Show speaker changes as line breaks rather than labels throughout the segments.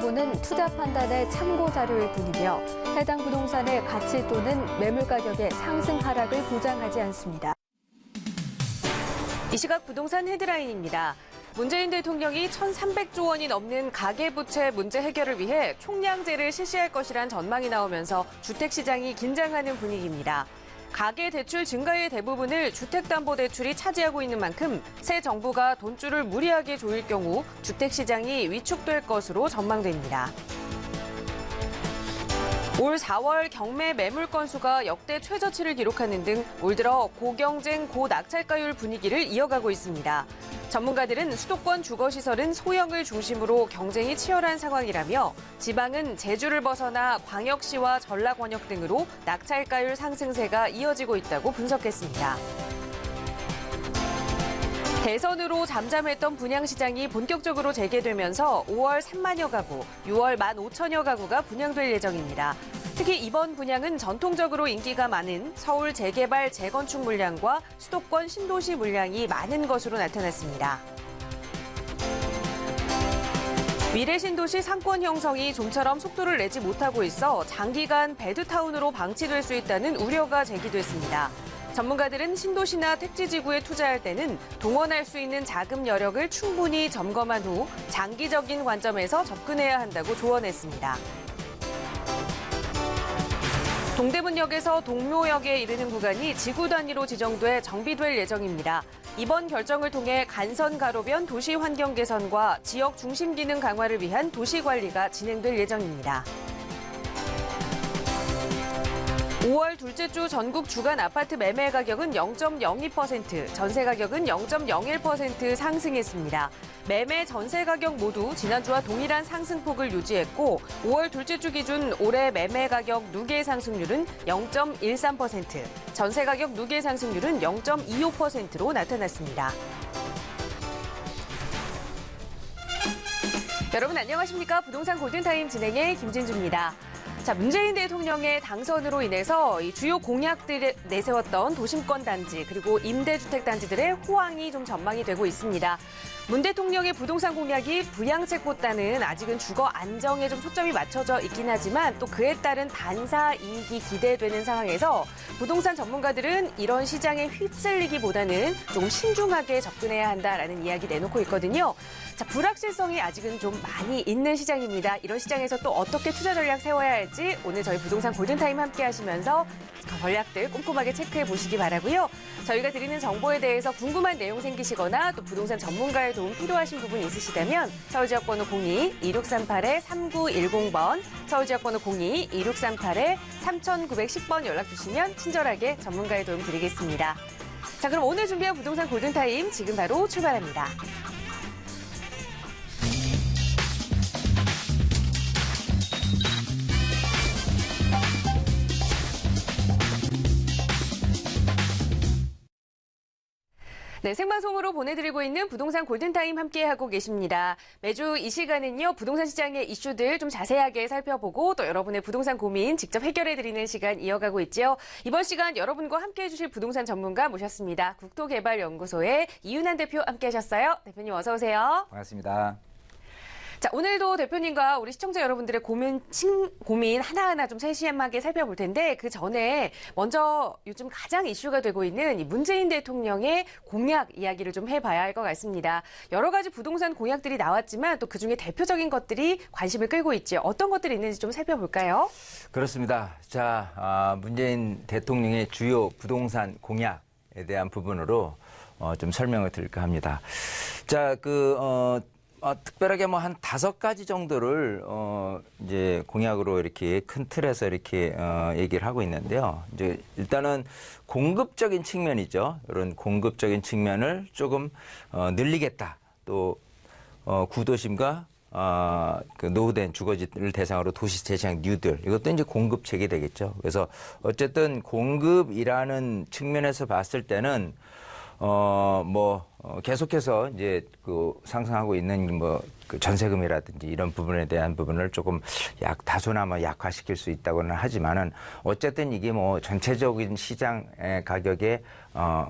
정보는 투자 판단의 참고 자료일 뿐이며 해당 부동산의 가치 또는 매물 가격의 상승 하락을 보장하지 않습니다.
이 시각 부동산 헤드라인입니다. 문재인 대통령이 1,300조 원이 넘는 가계부채 문제 해결을 위해 총량제를 실시할 것이란 전망이 나오면서 주택시장이 긴장하는 분위기입니다. 가계대출 증가의 대부분을 주택담보대출이 차지하고 있는 만큼 새 정부가 돈줄을 무리하게 조일 경우 주택시장이 위축될 것으로 전망됩니다. 올 4월 경매 매물 건수가 역대 최저치를 기록하는 등 올 들어 고경쟁 고낙찰가율 분위기를 이어가고 있습니다. 전문가들은 수도권 주거시설은 소형을 중심으로 경쟁이 치열한 상황이라며 지방은 제주를 벗어나 광역시와 전라권역 등으로 낙찰가율 상승세가 이어지고 있다고 분석했습니다. 대선으로 잠잠했던 분양시장이 본격적으로 재개되면서 5월 3만여 가구, 6월 15,000여 가구가 분양될 예정입니다. 특히 이번 분양은 전통적으로 인기가 많은 서울 재개발 재건축 물량과 수도권 신도시 물량이 많은 것으로 나타났습니다. 미래 신도시 상권 형성이 좀처럼 속도를 내지 못하고 있어 장기간 배드타운으로 방치될 수 있다는 우려가 제기됐습니다. 전문가들은 신도시나 택지지구에 투자할 때는 동원할 수 있는 자금 여력을 충분히 점검한 후 장기적인 관점에서 접근해야 한다고 조언했습니다. 동대문역에서 동묘역에 이르는 구간이 지구 단위로 지정돼 정비될 예정입니다. 이번 결정을 통해 간선 가로변 도시 환경 개선과 지역 중심 기능 강화를 위한 도시 관리가 진행될 예정입니다. 5월 둘째 주 전국 주간 아파트 매매 가격은 0.02%, 전세 가격은 0.01% 상승했습니다. 매매 전세 가격 모두 지난주와 동일한 상승폭을 유지했고 5월 둘째 주 기준 올해 매매 가격 누계 상승률은 0.13%, 전세 가격 누계 상승률은 0.25%로 나타났습니다. 여러분 안녕하십니까? 부동산 골든타임 진행의 김진주입니다. 자, 문재인 대통령의 당선으로 인해서 이 주요 공약들을 내세웠던 도심권 단지 그리고 임대주택 단지들의 호황이 좀 전망이 되고 있습니다. 문 대통령의 부동산 공약이 부양책보다는 아직은 주거 안정에 좀 초점이 맞춰져 있긴 하지만 또 그에 따른 반사 이익이 기대되는 상황에서 부동산 전문가들은 이런 시장에 휩쓸리기보다는 조금 신중하게 접근해야 한다라는 이야기 내놓고 있거든요. 자, 불확실성이 아직은 좀 많이 있는 시장입니다. 이런 시장에서 또 어떻게 투자 전략 세워야 할지 오늘 저희 부동산 골든타임 함께 하시면서 전략들 꼼꼼하게 체크해 보시기 바라고요. 저희가 드리는 정보에 대해서 궁금한 내용 생기시거나 또 부동산 전문가의 도움 필요하신 부분 있으시다면 서울지역번호 02-2638-3910번, 서울지역번호 02-2638-3910번 연락 주시면 친절하게 전문가의 도움 드리겠습니다. 자, 그럼 오늘 준비한 부동산 골든타임 지금 바로 출발합니다. 네, 생방송으로 보내드리고 있는 부동산 골든타임 함께하고 계십니다. 매주 이 시간은요, 부동산 시장의 이슈들 좀 자세하게 살펴보고 또 여러분의 부동산 고민 직접 해결해드리는 시간 이어가고 있죠. 이번 시간 여러분과 함께해 주실 부동산 전문가 모셨습니다. 국토개발연구소의 이윤환 대표 함께하셨어요. 대표님 어서 오세요.
반갑습니다.
자, 오늘도 대표님과 우리 시청자 여러분들의 고민 하나하나 좀 세심하게 살펴볼 텐데 그 전에 먼저 요즘 가장 이슈가 되고 있는 이 문재인 대통령의 공약 이야기를 좀 해봐야 할 것 같습니다. 여러 가지 부동산 공약들이 나왔지만 또 그중에 대표적인 것들이 관심을 끌고 있죠. 어떤 것들이 있는지 좀 살펴볼까요?
그렇습니다. 자, 문재인 대통령의 주요 부동산 공약에 대한 부분으로 좀 설명을 드릴까 합니다. 자, 특별하게 뭐 한 5가지 정도를 이제 공약으로 이렇게 큰 틀에서 이렇게 얘기를 하고 있는데요. 이제 일단은 공급적인 측면이죠. 이런 공급적인 측면을 조금 늘리겠다. 또 구도심과 그 노후된 주거지를 대상으로 도시 재생산 뉴딜 이것도 이제 공급책이 되겠죠. 그래서 어쨌든 공급이라는 측면에서 봤을 때는 계속해서 이제 그 상승하고 있는 그 전세금이라든지 이런 부분에 대한 부분을 조금 다소나마 약화시킬 수 있다고는 하지만은 어쨌든 이게 뭐 전체적인 시장의 가격에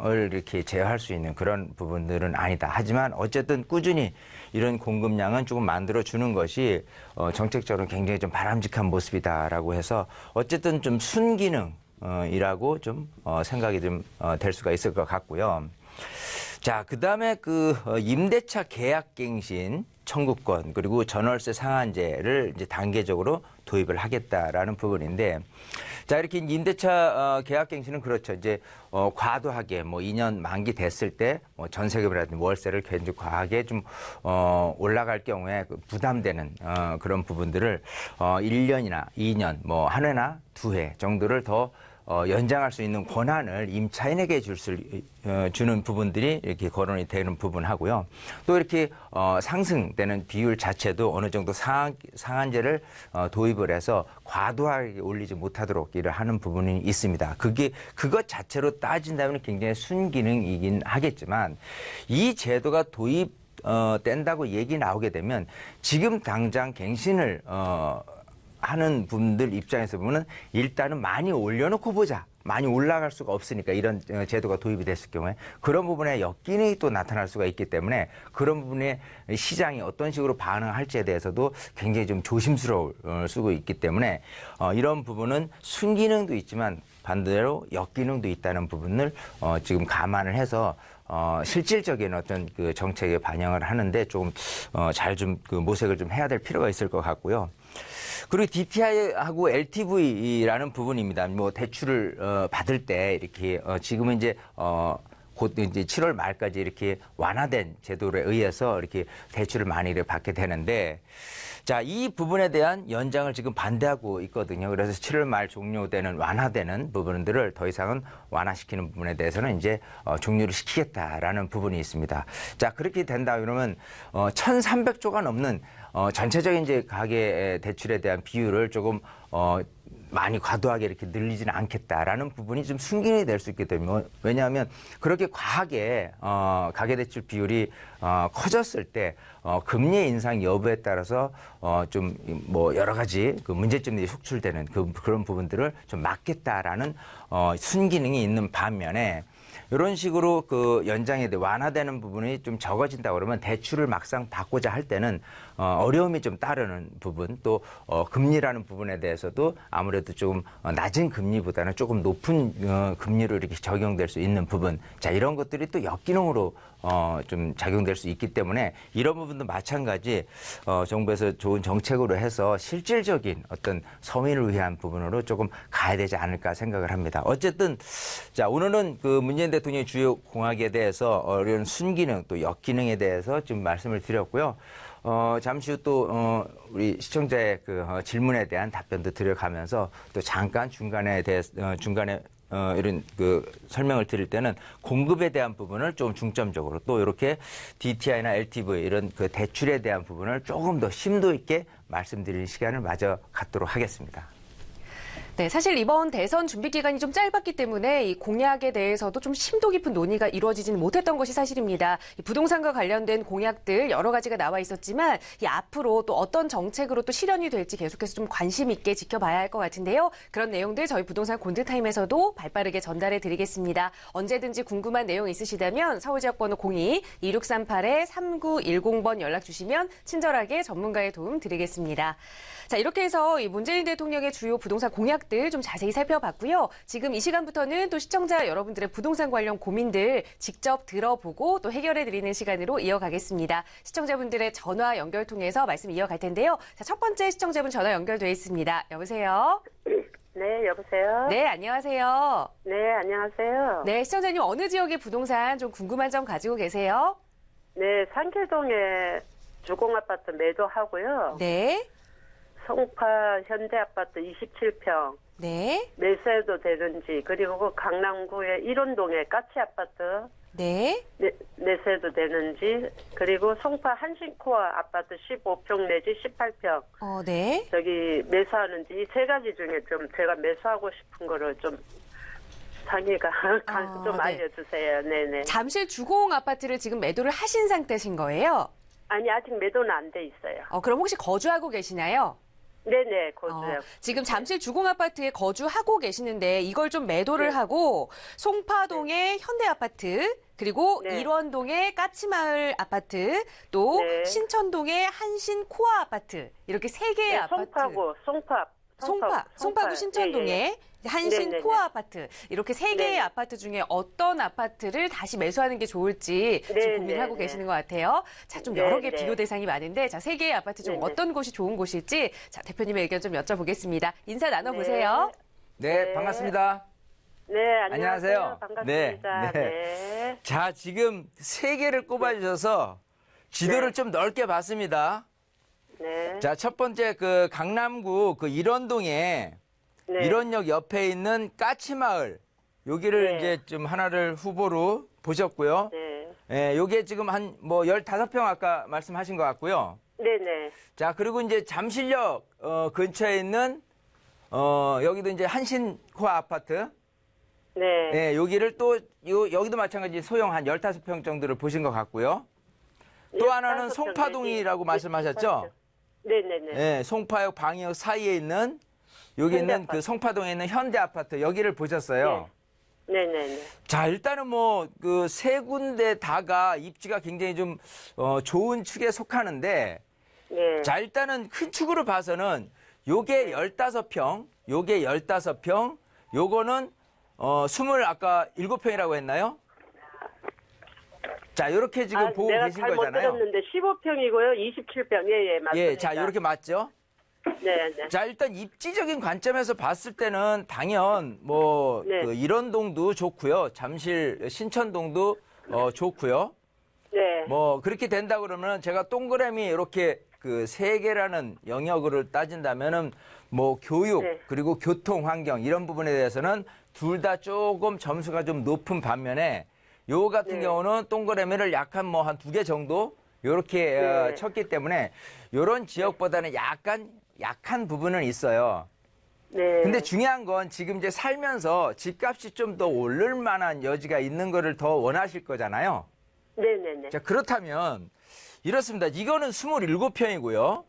을 이렇게 제어할 수 있는 그런 부분들은 아니다. 하지만 어쨌든 꾸준히 이런 공급량은 조금 만들어 주는 것이 정책적으로 굉장히 좀 바람직한 모습이다라고 해서 어쨌든 좀 순기능 이라고 좀 생각이 좀 될 수가 있을 것 같고요. 자, 그다음에 그 임대차 계약갱신 청구권 그리고 전월세 상한제를 이제 단계적으로 도입을 하겠다라는 부분인데, 자, 이렇게 임대차 계약갱신은 그렇죠. 이제 과도하게 뭐 2년 만기 됐을 때 뭐 전세금이라든지 월세를 굉장히 과하게 좀 올라갈 경우에 부담되는 그런 부분들을 1년이나 2년 뭐 한 회나 두 회 정도를 더 연장할 수 있는 권한을 임차인에게 주는 부분들이 이렇게 거론이 되는 부분하고요. 또 이렇게 상승되는 비율 자체도 어느 정도 상한제를 도입을 해서 과도하게 올리지 못하도록 일을 하는 부분이 있습니다. 그것 자체로 따진다면 굉장히 순기능이긴 하겠지만 이 제도가 된다고 얘기 나오게 되면 지금 당장 갱신을 하는 분들 입장에서 보면 일단은 많이 올려놓고 보자. 많이 올라갈 수가 없으니까 이런 제도가 도입이 됐을 경우에 그런 부분에 역기능이 또 나타날 수가 있기 때문에 그런 부분에 시장이 어떤 식으로 반응할지에 대해서도 굉장히 좀 조심스러울 수가 있기 때문에 이런 부분은 순기능도 있지만 반대로 역기능도 있다는 부분을 지금 감안을 해서 실질적인 어떤 그 정책에 반영을 하는데 조금 잘 좀 그 모색을 좀 해야 될 필요가 있을 것 같고요. 그리고 DTI하고 LTV라는 부분입니다. 뭐 대출을 받을 때 이렇게 지금은 이제 곧 이제 7월 말까지 이렇게 완화된 제도에 의해서 이렇게 대출을 많이 받게 되는데, 자, 이 부분에 대한 연장을 지금 반대하고 있거든요. 그래서 7월 말 종료되는 완화되는 부분들을 더 이상은 완화시키는 부분에 대해서는 이제 종료를 시키겠다라는 부분이 있습니다. 자, 그렇게 된다 그러면 1,300조가 넘는 전체적인 이제 가계 대출에 대한 비율을 조금 많이 과도하게 이렇게 늘리지는 않겠다라는 부분이 좀 순기능이 될 수 있기 때문에, 왜냐하면 그렇게 과하게 가계대출 비율이 커졌을 때 금리 인상 여부에 따라서 좀 뭐 여러 가지 그 문제점들이 속출되는 그런 부분들을 좀 막겠다라는 순기능이 있는 반면에, 이런 식으로 그 연장에 대해 완화되는 부분이 좀 적어진다 그러면 대출을 막상 받고자 할 때는 어려움이 좀 따르는 부분, 또 금리라는 부분에 대해서도 아무래도 조금 낮은 금리보다는 조금 높은 금리로 이렇게 적용될 수 있는 부분, 자, 이런 것들이 또 역기능으로 좀 작용될 수 있기 때문에 이런 부분도 마찬가지 정부에서 좋은 정책으로 해서 실질적인 어떤 서민을 위한 부분으로 조금 가야 되지 않을까 생각을 합니다. 어쨌든 자, 오늘은 그 문재인 대통령의 주요 공약에 대해서 이런 순기능 또 역기능에 대해서 좀 말씀을 드렸고요. 잠시 후 또 우리 시청자의 그 질문에 대한 답변도 드려가면서 또 잠깐 중간에 이런 그 설명을 드릴 때는 공급에 대한 부분을 좀 중점적으로, 또 이렇게 DTI나 LTV 이런 그 대출에 대한 부분을 조금 더 심도 있게 말씀드릴 시간을 마저 갖도록 하겠습니다.
네, 사실 이번 대선 준비 기간이 좀 짧았기 때문에 이 공약에 대해서도 좀 심도 깊은 논의가 이루어지지는 못했던 것이 사실입니다. 이 부동산과 관련된 공약들 여러 가지가 나와 있었지만 이 앞으로 또 어떤 정책으로 또 실현이 될지 계속해서 좀 관심 있게 지켜봐야 할 것 같은데요. 그런 내용들 저희 부동산 골든타임에서도 발빠르게 전달해 드리겠습니다. 언제든지 궁금한 내용 있으시다면 서울지역번호 02-2638-3910번 연락 주시면 친절하게 전문가의 도움 드리겠습니다. 자, 이렇게 해서 이 문재인 대통령의 주요 부동산 공약들 좀 자세히 살펴봤고요. 지금 이 시간부터는 또 시청자 여러분들의 부동산 관련 고민들 직접 들어보고 또 해결해드리는 시간으로 이어가겠습니다. 시청자분들의 전화 연결 통해서 말씀 이어갈 텐데요. 자, 첫 번째 시청자분 전화 연결돼 있습니다. 여보세요?
네, 여보세요?
네, 안녕하세요.
네, 안녕하세요.
네, 시청자님 어느 지역의 부동산 좀 궁금한 점 가지고 계세요?
네, 상계동에 주공아파트 매도하고요.
네.
송파 현대아파트 27평
네.
매수해도 되는지, 그리고 그 강남구의 일원동의 까치아파트
네.
매수해도 되는지, 그리고 송파 한신코어 아파트 15평 내지 18평
네.
저기 매수하는지, 이 세 가지 중에 좀 제가 매수하고 싶은 거를 좀 상의가 좀
네.
알려주세요. 네네.
잠실 주공 아파트를 지금 매도를 하신 상태신 거예요?
아니 아직 매도는 안 돼 있어요.
그럼 혹시 거주하고 계시나요?
네네 거주요.
지금 잠실 주공 아파트에 거주하고 계시는데 이걸 좀 매도를
네.
하고 송파동의 현대 아파트 그리고
네.
일원동의 까치마을 아파트 또
네.
신천동의 한신 코아 아파트 이렇게 세 개의
네,
아파트. 송파구 신천동의
예, 예.
한신
네네네.
코아 아파트 이렇게 세 개의
네네.
아파트 중에 어떤 아파트를 다시 매수하는 게 좋을지 좀
네네네.
고민하고 계시는 것 같아요. 자, 좀
네네.
여러 개 비교 대상이 많은데 자, 세 개의 아파트 중
네네.
어떤 곳이 좋은 곳일지 자, 대표님의 의견 좀 여쭤보겠습니다. 인사 나눠보세요.
네,
네.
반갑습니다.
네
안녕하세요.
안녕하세요. 반갑습니다.
네,
네.
네. 자, 지금 세 개를 꼽아주셔서 지도를
네.
좀 넓게 봤습니다.
네.
자, 첫 번째 그 강남구 그 일원동에
네.
일원역 옆에 있는 까치마을 여기를
네.
이제 좀 하나를 후보로 보셨고요.
네.
예, 요게 지금 한 뭐 15평 아까 말씀하신 것 같고요.
네네.
자, 그리고 이제 잠실역 근처에 있는 여기도 이제 한신코아 아파트.
네.
예, 여기를 또 여기도 마찬가지 소형 한 15평 정도를 보신 것 같고요. 또 하나는
15평
송파동이라고
내지.
말씀하셨죠?
네네네.
예, 송파역 방역 사이에 있는 여기 있는
현대
그 송파동에 있는 현대 아파트 여기를 보셨어요.
네네네.
자, 일단은 뭐 그 세 군데 다가 입지가 굉장히 좀 좋은 축에 속하는데
네.
자, 일단은 큰 축으로 봐서는 요게 15평, 요게 15평, 요거는 27평이라고 했나요? 자, 요렇게 지금 보고
내가
계신
잘못
거잖아요.
들었는데 15평이고요. 27평. 예, 맞습니다.
예, 자, 요렇게 맞죠?
네, 네.
자, 일단 입지적인 관점에서 봤을 때는 당연 뭐
네.
그 일원동도 좋고요. 잠실 신천동도 좋고요.
네.
뭐 그렇게 된다 그러면 제가 동그라미 이렇게 그 세 개라는 영역으로 따진다면은 뭐 교육
네.
그리고 교통 환경 이런 부분에 대해서는 둘 다 조금 점수가 좀 높은 반면에 요 같은
네.
경우는 동그라미를 약간 뭐 한 2개 정도 요렇게
네.
쳤기 때문에 요런 지역보다는 약간 약한 부분은 있어요.
네.
근데 중요한 건 지금 이제 살면서 집값이 좀 더 오를 만한 여지가 있는 거를 더 원하실 거잖아요.
네네네.
자, 그렇다면 이렇습니다. 이거는 27평이고요.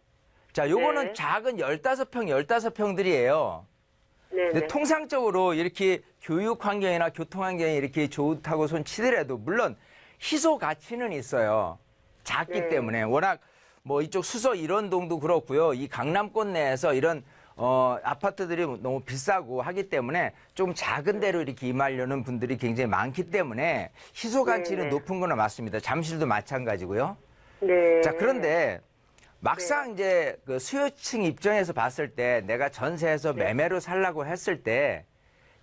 자, 요거는
네.
작은 15평들이에요.
네네.
근데 통상적으로 이렇게 교육 환경이나 교통 환경이 이렇게 좋다고 손 치더라도 물론 희소 가치는 있어요. 작기
네.
때문에 워낙 뭐 이쪽 수서 일원동도 그렇고요. 이 강남권 내에서 이런 아파트들이 너무 비싸고 하기 때문에 좀 작은 데로 이렇게 임하려는 분들이 굉장히 많기 때문에 희소 가치는
네.
높은 거는 맞습니다. 잠실도 마찬가지고요.
네.
자, 그런데 막상 이제 그 수요층 입장에서 봤을 때 내가 전세에서 매매로 살라고 했을 때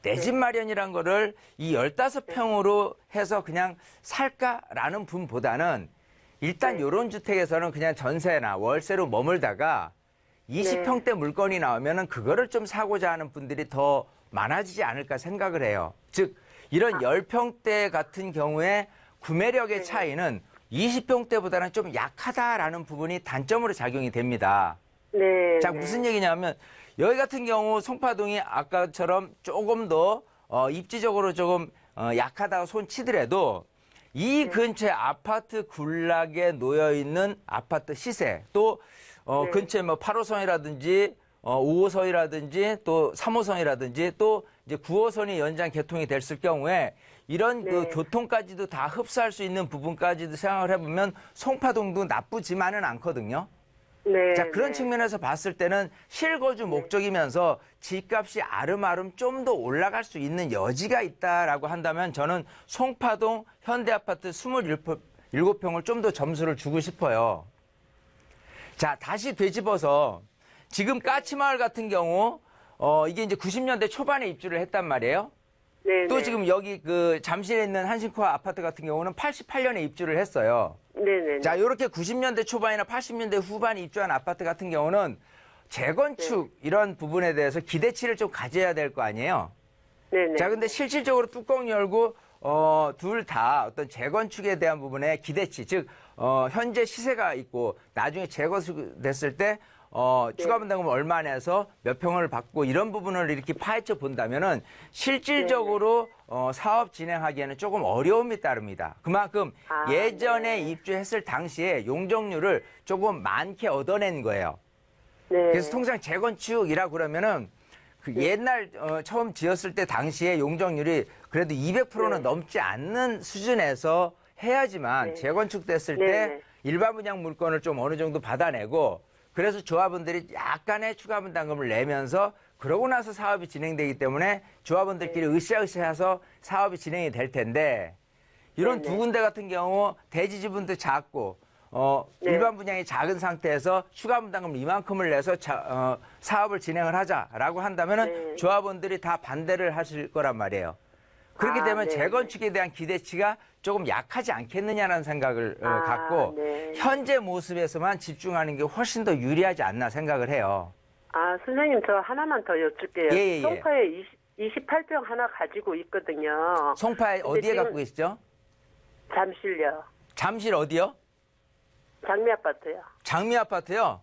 내 집 마련이란 거를 이 15평으로 해서 그냥 살까라는 분보다는 일단
네.
요런 주택에서는 그냥 전세나 월세로 머물다가 20평대 물건이 나오면은 그거를 좀 사고자 하는 분들이 더 많아지지 않을까 생각을 해요. 즉, 이런 10평대 같은 경우에 구매력의 차이는 20평대보다는 좀 약하다라는 부분이 단점으로 작용이 됩니다.
네.
자, 무슨 얘기냐면 여기 같은 경우 송파동이 아까처럼 조금 더 입지적으로 조금 약하다고 손치더라도 이 근처에 아파트 군락에 놓여 있는 아파트 시세 또 근처에 뭐 8호선이라든지 5호선이라든지 또 3호선이라든지 또 이제 9호선이 연장 개통이 됐을 경우에 이런 그 교통까지도 다 흡수할 수 있는 부분까지도 생각을 해보면 송파동도 나쁘지만은 않거든요.
네.
자, 그런
네.
측면에서 봤을 때는 실거주 목적이면서 집값이 아름아름 좀 더 올라갈 수 있는 여지가 있다라고 한다면 저는 송파동 현대아파트 27평을 좀 더 점수를 주고 싶어요. 자, 다시 되짚어서 지금 까치마을 같은 경우 이게 이제 90년대 초반에 입주를 했단 말이에요.
네.
또 지금 여기 그 잠실에 있는 한신코아 아파트 같은 경우는 88년에 입주를 했어요.
네네.
자, 이렇게 90년대 초반이나 80년대 후반에 입주한 아파트 같은 경우는 재건축 이런 부분에 대해서 기대치를 좀 가져야 될 거 아니에요.
네네.
자, 근데 실질적으로 뚜껑 열고 둘 다 어떤 재건축에 대한 부분에 기대치, 즉 현재 시세가 있고 나중에 재건축 됐을 때 추가 분담금 얼마 내서 몇 평을 받고 이런 부분을 이렇게 파헤쳐 본다면은 실질적으로 사업 진행하기에는 조금 어려움이 따릅니다. 그만큼 예전에 입주했을 당시에 용적률을 조금 많게 얻어낸 거예요.
네.
그래서 통상 재건축이라 그러면은 그 옛날 처음 지었을 때 당시에 용적률이 그래도 200%는 넘지 않는 수준에서 해야지만 재건축 됐을 때 일반 분양 물건을 좀 어느 정도 받아내고 그래서 조합원들이 약간의 추가 분담금을 내면서 그러고 나서 사업이 진행되기 때문에 조합원들끼리 으쌰으쌰해서 사업이 진행이 될 텐데 이런 두 군데 같은 경우 대지 지분도 작고 일반 분양이 작은 상태에서 추가 분담금 이만큼을 내서 사업을 진행을 하자라고 한다면은 조합원들이 다 반대를 하실 거란 말이에요. 그렇게 되면 재건축에 대한 기대치가 조금 약하지 않겠느냐는 생각을 갖고 현재 모습에서만 집중하는 게 훨씬 더 유리하지 않나 생각을 해요.
선생님 저 하나만 더 여쭐게요.
예.
송파에 28평 하나 가지고 있거든요.
송파에 어디에
지금
갖고 계시죠?
잠실요.
잠실 어디요?
장미 아파트요.
장미 아파트요?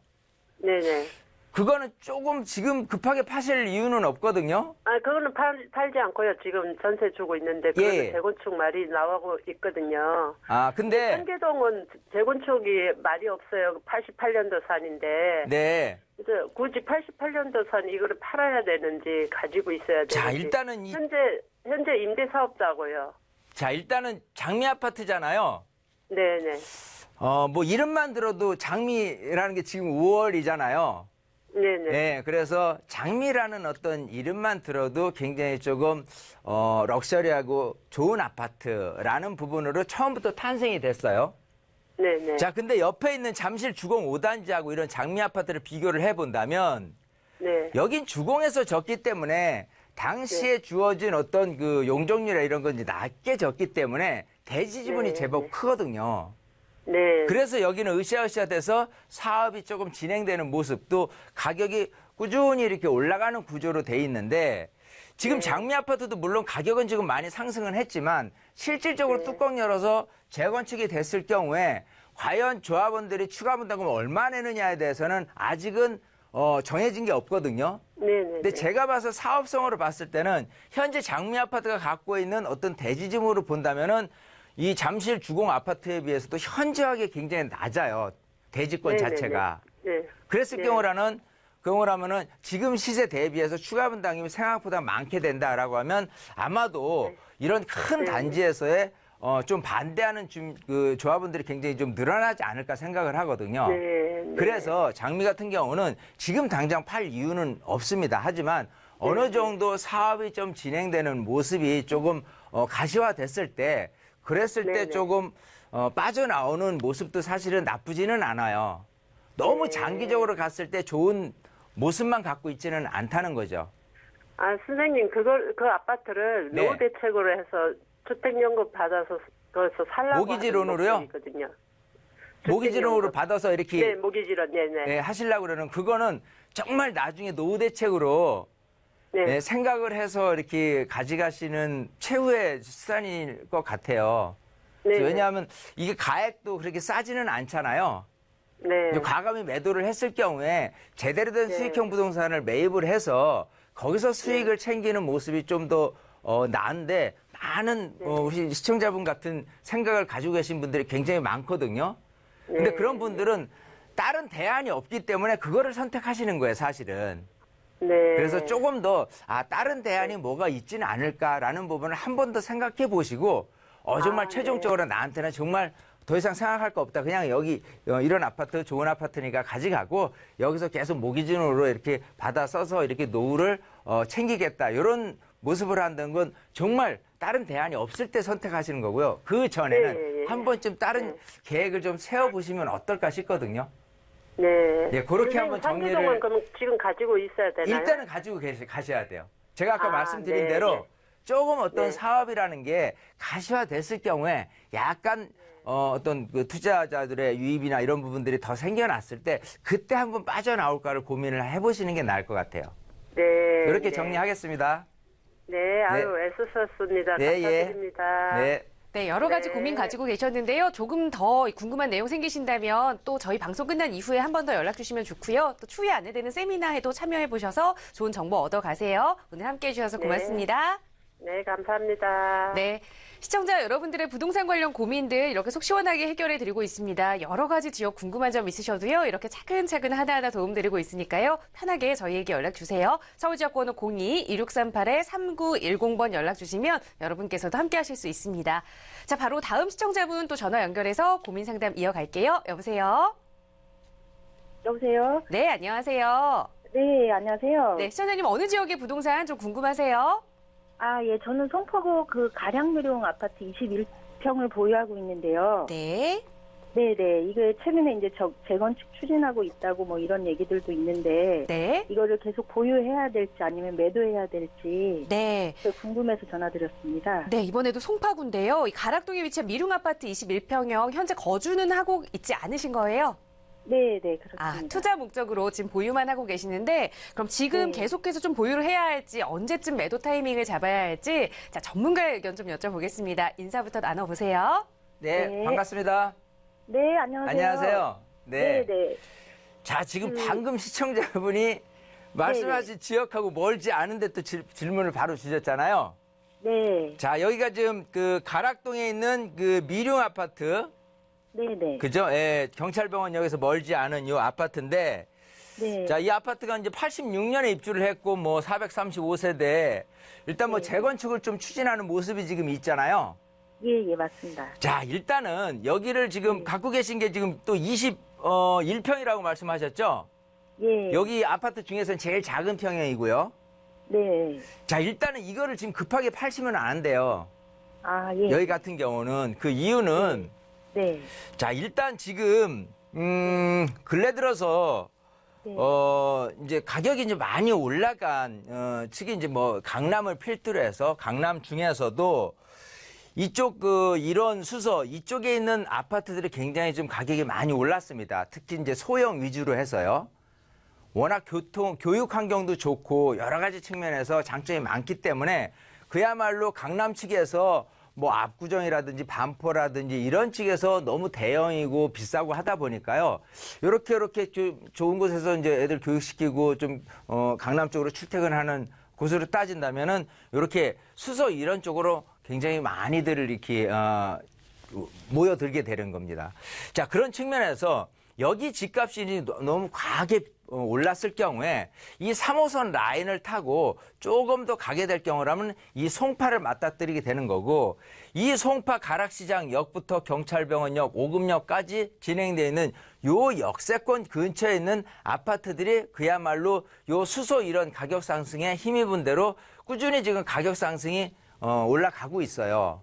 네네.
그거는 조금 지금 급하게 파실 이유는 없거든요.
그거는 팔지 않고요. 지금 전세 주고 있는데 그거는
예.
재건축 말이 나오고 있거든요.
근데
청계동은 재건축이 말이 없어요. 88년도 산인데.
네.
그래서 굳이 88년도 산 이거를 팔아야 되는지 가지고 있어야 되는지.
자, 일단은
현재 임대 사업자고요.
자, 일단은 장미 아파트잖아요.
네네.
뭐 이름만 들어도 장미라는 게 지금 5월이잖아요.
네네.
네, 그래서 장미라는 어떤 이름만 들어도 굉장히 조금 럭셔리하고 좋은 아파트라는 부분으로 처음부터 탄생이 됐어요.
네네.
자, 근데 옆에 있는 잠실 주공 5단지하고 이런 장미 아파트를 비교를 해본다면
네.
여긴 주공에서 졌기 때문에 당시에 주어진 어떤 그 용적률이나 이런 건 이제 낮게 졌기 때문에 대지 지분이 제법 크거든요.
네.
그래서 여기는 으쌰으쌰 돼서 사업이 조금 진행되는 모습도 가격이 꾸준히 이렇게 올라가는 구조로 돼 있는데 지금 장미 아파트도 물론 가격은 지금 많이 상승은 했지만 실질적으로 뚜껑 열어서 재건축이 됐을 경우에 과연 조합원들이 추가 분담금을 얼마 내느냐에 대해서는 아직은 정해진 게 없거든요.
네네.
근데 제가 봐서 사업성으로 봤을 때는 현재 장미 아파트가 갖고 있는 어떤 대지짐으로 본다면은 이 잠실 주공 아파트에 비해서도 현저하게 굉장히 낮아요. 대지권
네네네.
자체가.
네.
그랬을 경우라면은 지금 시세 대비해서 추가 분담금이 생각보다 많게 된다라고 하면 아마도 이런 큰 단지에서의 좀 반대하는 그 조합원들이 굉장히 좀 늘어나지 않을까 생각을 하거든요.
네.
그래서 장미 같은 경우는 지금 당장 팔 이유는 없습니다. 하지만 어느 정도 사업이 좀 진행되는 모습이 조금 가시화됐을 때 그랬을 때
네네.
조금 빠져나오는 모습도 사실은 나쁘지는 않아요. 너무 장기적으로 갔을 때 좋은 모습만 갖고 있지는 않다는 거죠.
선생님, 그 아파트를
네.
노후 대책으로 해서 주택연금 받아서 거기서 살라고
모기지론으로요?
하는 목적이거든요.
모기지론으로 받아서 이렇게
네, 모기지론, 네네.
하시려고 그러는 그거는 정말 나중에 노후 대책으로
네.
생각을 해서 이렇게 가져가시는 최후의 수단일 것 같아요.
네.
왜냐하면 이게 가액도 그렇게 싸지는 않잖아요.
네.
이제 과감히 매도를 했을 경우에 제대로 된 수익형 부동산을 매입을 해서 거기서 수익을 챙기는 모습이 좀 더 나은데 많은 우리 시청자분 같은 생각을 가지고 계신 분들이 굉장히 많거든요. 근데 그런 분들은 다른 대안이 없기 때문에 그거를 선택하시는 거예요, 사실은.
네.
그래서 조금 더 다른 대안이 뭐가 있지는 않을까라는 부분을 한 번 더 생각해 보시고 정말 최종적으로 나한테는 정말 더 이상 생각할 거 없다. 그냥 여기 이런 아파트 좋은 아파트니까 가져가고 여기서 계속 모기지으로 이렇게 받아 써서 이렇게 노후를 챙기겠다. 이런 모습을 한다는 건 정말 다른 대안이 없을 때 선택하시는 거고요. 그 전에는 한 번쯤 다른 계획을 좀 세워보시면 어떨까 싶거든요.
네.
예, 그렇게 한번 정리를.
상계동은 그럼 지금 가지고 있어야 되나요?
일단은 가지고 가셔야 돼요. 제가 아까 말씀드린
네,
대로
네.
조금 어떤
네.
사업이라는 게 가시화됐을 경우에 약간 어떤 그 투자자들의 유입이나 이런 부분들이 더 생겨났을 때 그때 한번 빠져나올까를 고민을 해보시는 게 나을 것 같아요.
네.
이렇게
네.
정리하겠습니다.
네, 애쓰셨습니다.
네, 예.
감사드립니다.
네.
네, 여러 가지
네.
고민 가지고 계셨는데요. 조금 더 궁금한 내용 생기신다면 또 저희 방송 끝난 이후에 한 번 더 연락 주시면 좋고요. 또 추후에 안내되는 세미나에도 참여해 보셔서 좋은 정보 얻어 가세요. 오늘 함께 해주셔서
네.
고맙습니다.
네, 감사합니다.
네. 시청자 여러분들의 부동산 관련 고민들 이렇게 속 시원하게 해결해 드리고 있습니다. 여러 가지 지역 궁금한 점 있으셔도요. 이렇게 차근차근 하나하나 도움드리고 있으니까요. 편하게 저희에게 연락 주세요. 서울지역번호 02-2638-3910번 연락 주시면 여러분께서도 함께 하실 수 있습니다. 자, 바로 다음 시청자분 또 전화 연결해서 고민 상담 이어갈게요. 여보세요?
여보세요?
네, 안녕하세요.
네, 안녕하세요.
네, 시청자님 어느 지역의 부동산 좀 궁금하세요?
아, 예, 저는 송파구 그 가량누룡 아파트 21평을 보유하고 있는데요.
네.
네네, 이게 최근에 이제 재건축 추진하고 있다고 뭐 이런 얘기들도 있는데,
네.
이거를 계속 보유해야 될지 아니면 매도해야 될지,
네.
궁금해서 전화드렸습니다.
네, 이번에도 송파구인데요. 이 가락동에 위치한 미룽 아파트 21평형 현재 거주는 하고 있지 않으신 거예요?
네네, 그렇습니다.
아, 투자 목적으로 지금 보유만 하고 계시는데 그럼 지금
네.
계속해서 좀 보유를 해야 할지 언제쯤 매도 타이밍을 잡아야 할지 자, 전문가의 의견 좀 여쭤보겠습니다. 인사부터 나눠보세요.
네,
네.
반갑습니다.
네, 안녕하세요.
안녕하세요. 네.
네네.
자, 지금 방금 시청자분이 말씀하신 지역하고 멀지 않은데 또 질문을 바로 주셨잖아요.
네,
자, 여기가 지금 그 가락동에 있는 그 미룡 아파트,
네네.
그죠? 예, 경찰병원역에서 멀지 않은 이 아파트인데,
네.
자, 이 아파트가 이제 86년에 입주를 했고, 뭐 435세대, 일단 뭐
네.
재건축을 좀 추진하는 모습이 지금 있잖아요.
예, 맞습니다.
자, 일단은 여기를 지금 갖고 계신 게 지금 또 21평이라고 말씀하셨죠?
예.
여기 아파트 중에서는 제일 작은 평형이고요.
네.
자, 일단은 이거를 지금 급하게 파시면 안 돼요.
아, 예.
여기 같은 경우는 그 이유는
네.
자, 일단 지금 근래 들어서
네.
이제 가격이 이제 많이 올라간 특히 이제 뭐 강남을 필두로 해서 강남 중에서도 이쪽 이런 수서 이쪽에 있는 아파트들이 굉장히 좀 가격이 많이 올랐습니다. 특히 이제 소형 위주로 해서요. 워낙 교육 환경도 좋고 여러 가지 측면에서 장점이 많기 때문에 그야말로 강남 측에서 뭐 압구정이라든지 반포라든지 이런 측에서 너무 대형이고 비싸고 하다 보니까요. 이렇게 좀 좋은 곳에서 이제 애들 교육시키고 좀 강남 쪽으로 출퇴근하는 곳으로 따진다면은 이렇게 수서 이런 쪽으로 굉장히 많이들 이렇게 모여들게 되는 겁니다. 자, 그런 측면에서 여기 집값이 너무 과하게 올랐을 경우에 이 3호선 라인을 타고 조금 더 가게 될 경우라면 이 송파를 맞닥뜨리게 되는 거고, 이 송파 가락시장역부터 경찰병원역, 오금역까지 진행되어 있는 요 역세권 근처에 있는 아파트들이 그야말로 요 수소 이런 가격 상승에 힘입은 대로 꾸준히 지금 가격 상승이 올라가고 있어요.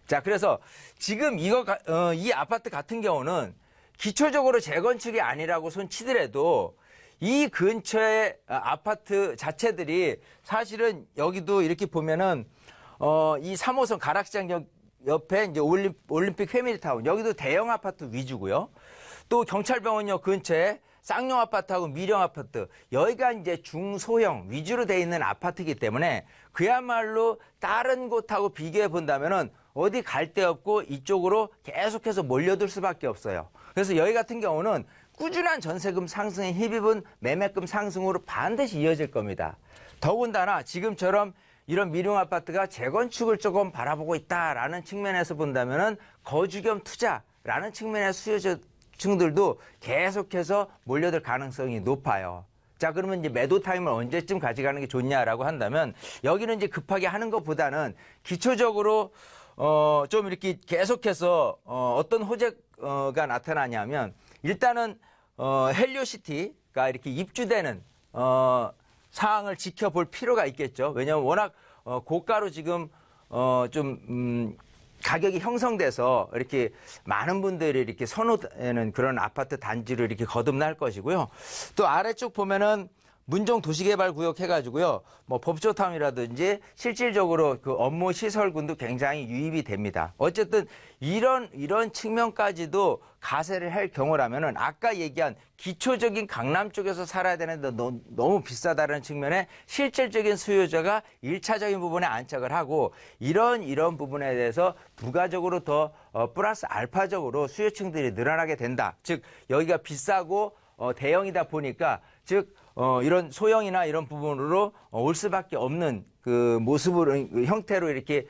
자, 그래서 지금 이 아파트 같은 경우는 기초적으로 재건축이 아니라고 손치더라도 이 근처의 아파트 자체들이 사실은 여기도 이렇게 보면은 이 3호선 가락시장역 옆에 이제 올림픽 패밀리타운 여기도 대형 아파트 위주고요. 또 경찰병원역 근처에 쌍용 아파트하고 미령 아파트 여기가 이제 중소형 위주로 돼 있는 아파트이기 때문에 그야말로 다른 곳하고 비교해 본다면은 어디 갈 데 없고 이쪽으로 계속해서 몰려들 수밖에 없어요. 그래서 여기 같은 경우는 꾸준한 전세금 상승에 힘입은 매매금 상승으로 반드시 이어질 겁니다. 더군다나 지금처럼 이런 미룡 아파트가 재건축을 조금 바라보고 있다라는 측면에서 본다면은 거주 겸 투자라는 측면의 수요층들도 계속해서 몰려들 가능성이 높아요. 자, 그러면 이제 매도 타임을 언제쯤 가져가는 게 좋냐라고 한다면 여기는 이제 급하게 하는 것보다는 기초적으로 좀 이렇게 계속해서 어떤 호재가 나타나냐면 일단은 헬리오시티가 이렇게 입주되는 사항을 지켜볼 필요가 있겠죠. 왜냐하면 워낙 고가로 지금 가격이 형성돼서 이렇게 많은 분들이 이렇게 선호하는 그런 아파트 단지를 이렇게 거듭날 것이고요. 또 아래쪽 보면은 문정 도시개발구역 해가지고요, 뭐 법조타운이라든지 실질적으로 그 업무 시설군도 굉장히 유입이 됩니다. 어쨌든 이런 측면까지도 가세를 할 경우라면은 아까 얘기한 기초적인 강남 쪽에서 살아야 되는데 너무 비싸다는 측면에 실질적인 수요자가 1차적인 부분에 안착을 하고 이런 부분에 대해서 부가적으로 더 플러스 알파적으로 수요층들이 늘어나게 된다. 즉 여기가 비싸고 대형이다 보니까 즉 이런 소형이나 이런 부분으로 올 수밖에 없는 그 모습으로 형태로 이렇게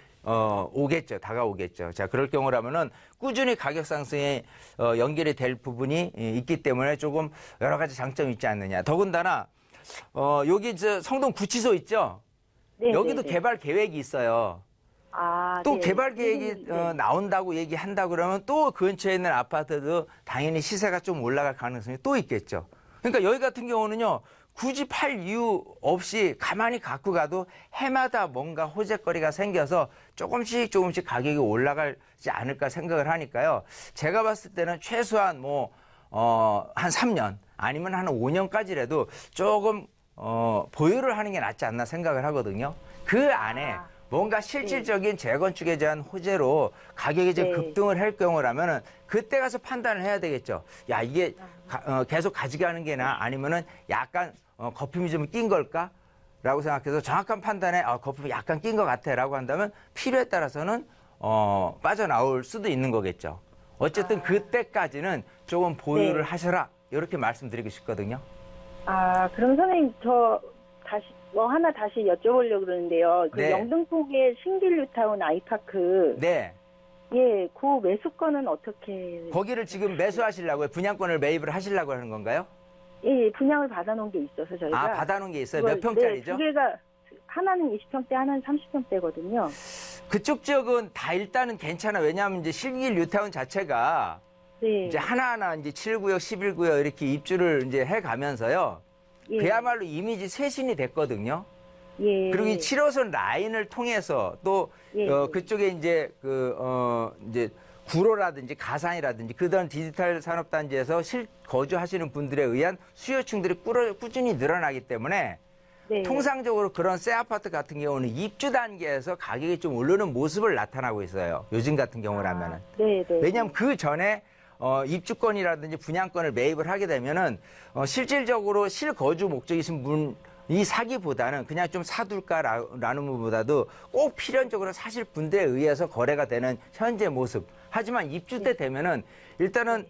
다가오겠죠. 자, 그럴 경우라면은 꾸준히 가격 상승에 연결이 될 부분이 있기 때문에 조금 여러 가지 장점이 있지 않느냐. 더군다나 여기 성동 구치소 있죠.
네,
여기도
네, 네.
개발 계획이 있어요. 또
네.
개발 계획이
네.
나온다고 얘기한다 그러면 또 그 근처에 있는 아파트도 당연히 시세가 좀 올라갈 가능성이 또 있겠죠. 그러니까 여기 같은 경우는요, 굳이 팔 이유 없이 가만히 갖고 가도 해마다 뭔가 호재거리가 생겨서 조금씩 가격이 올라가지 않을까 생각을 하니까요. 제가 봤을 때는 최소한 한 3년 아니면 한 5년까지라도 조금 보유를 하는 게 낫지 않나 생각을 하거든요. 그 안에 뭔가 실질적인 재건축에 대한 호재로 가격이 좀
네.
급등을 할 경우라면은 그때 가서 판단을 해야 되겠죠. 야, 이게 계속 가져가는 게 나아 아니면은 약간 거품이 좀 낀 걸까? 라고 생각해서 정확한 판단에 거품이 약간 낀 것 같아 라고 한다면 필요에 따라서는 빠져나올 수도 있는 거겠죠. 어쨌든 그때까지는 조금 보유를
네.
하셔라. 이렇게 말씀드리고 싶거든요.
그럼 선생님, 저 다시 하나 다시 여쭤보려고 그러는데요. 그
네.
영등포구의 신길뉴타운 아이파크.
네.
예, 그 매수권은 어떻게?
거기를 지금 매수하시려고요? 분양권을 매입을 하시려고 하는 건가요?
예, 분양을 받아놓은 게 있어서 저희가.
받아놓은 게 있어요?
그걸,
몇 평짜리죠?
네, 두 개가 하나는 20평대, 하나는 30평대거든요.
그쪽 지역은 다 일단은 괜찮아. 왜냐하면 이제 신길 뉴타운 자체가
네.
이제 하나하나 이제 7구역, 11구역 이렇게 입주를 이제 해 가면서요.
예.
그야말로 이미지 쇄신이 됐거든요.
예.
그리고 이 7호선 라인을 통해서 또
예.
그쪽에 이제 이제 구로라든지 가산이라든지 그다음 디지털 산업단지에서 실거주하시는 분들에 의한 수요층들이 꾸준히 늘어나기 때문에
네.
통상적으로 그런 새 아파트 같은 경우는 입주 단계에서 가격이 좀 오르는 모습을 나타나고 있어요. 요즘 같은 경우라면은.
네, 네.
왜냐하면 그 전에 입주권이라든지 분양권을 매입을 하게 되면은 실질적으로 실거주 목적이신 분이 사기보다는 그냥 좀 사둘까라는 것보다도 꼭 필연적으로 사실 분들에 의해서 거래가 되는 현재 모습. 하지만 입주 때 되면은 일단은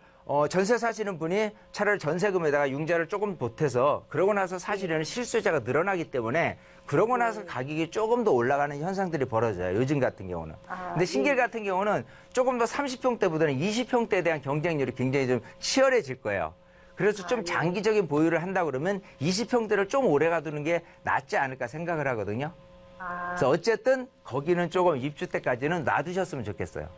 전세 사시는 분이 차라리 전세금에다가 융자를 조금 보태서 그러고 나서 사실은 실수요자가 늘어나기 때문에 그러고 나서 가격이 조금 더 올라가는 현상들이 벌어져요. 요즘 같은 경우는. 근데 신길 같은 경우는 조금 더 30평대보다는 20평대에 대한 경쟁률이 굉장히 좀 치열해질 거예요. 그래서 좀 장기적인 보유를 한다 그러면 20평대를 좀 오래 가두는 게 낫지 않을까 생각을 하거든요. 그래서 어쨌든 거기는 조금 입주 때까지는 놔두셨으면 좋겠어요.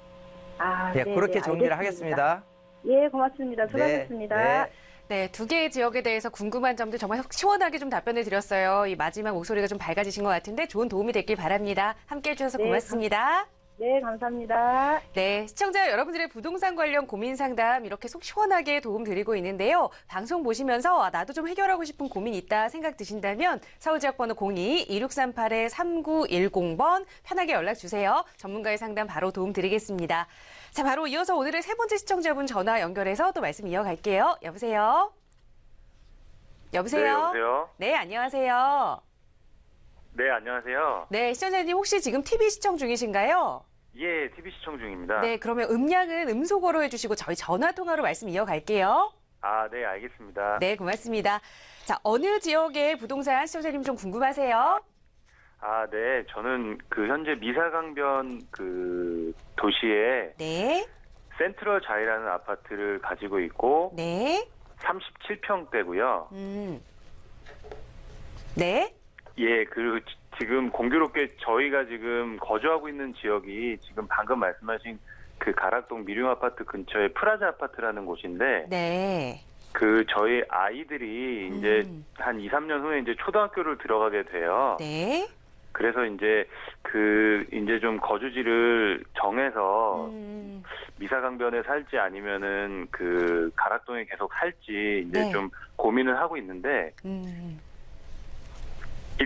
예,
네,
그렇게
네,
정리를
알겠습니다.
하겠습니다.
예, 고맙습니다. 수고하셨습니다.
네.
네, 두 개의 지역에 대해서 궁금한 점들 정말 시원하게 좀 답변을 드렸어요. 이 마지막 목소리가 좀 밝아지신 것 같은데 좋은 도움이 됐길 바랍니다. 함께 해주셔서
네,
고맙습니다.
네, 감사합니다.
네, 시청자 여러분들의 부동산 관련 고민 상담 이렇게 속 시원하게 도움 드리고 있는데요. 방송 보시면서 나도 좀 해결하고 싶은 고민 있다 생각 드신다면 서울지역번호 02-2638-3910번 편하게 연락 주세요. 전문가의 상담 바로 도움 드리겠습니다. 자, 바로 이어서 오늘의 세 번째 시청자분 전화 연결해서 또 말씀 이어갈게요. 여보세요? 여보세요?
네, 여보세요?
네, 안녕하세요.
네, 안녕하세요.
네, 시청자님 혹시 지금 TV 시청 중이신가요?
예, TV 시청 중입니다.
네, 그러면 음량은 음소거로 해주시고 저희 전화 통화로 말씀 이어갈게요.
네, 알겠습니다.
네, 고맙습니다. 자, 어느 지역의 부동산 시청자님 좀 궁금하세요?
네, 저는 현재 미사강변 도시에
네,
센트럴 자이라는 아파트를 가지고 있고,
네,
37평대고요.
네,
예, 그리고 지금 공교롭게 저희가 지금 거주하고 있는 지역이 지금 방금 말씀하신 가락동 미룡 아파트 근처에 프라자 아파트라는 곳인데,
네.
저희 아이들이 이제 한 2, 3년 후에 이제 초등학교를 들어가게 돼요.
네.
그래서 이제 이제 좀 거주지를 정해서 미사강변에 살지 아니면은 가락동에 계속 살지 이제
네.
좀 고민을 하고 있는데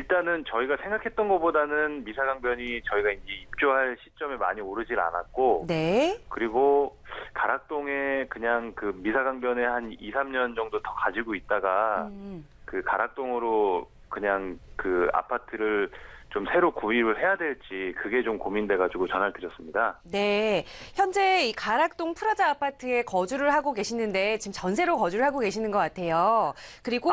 일단은 저희가 생각했던 것보다는 미사강변이 저희가 이제 입주할 시점에 많이 오르질 않았고,
네.
그리고 가락동에 그냥 그 미사강변에 한 2, 3년 정도 더 가지고 있다가 그 가락동으로 그냥 그 아파트를 좀 새로 구입을 해야 될지 그게 좀 고민돼가지고 전화를 드렸습니다.
네. 현재 이 가락동 프라자 아파트에 거주를 하고 계시는데 지금 전세로 거주를 하고 계시는 것 같아요. 그리고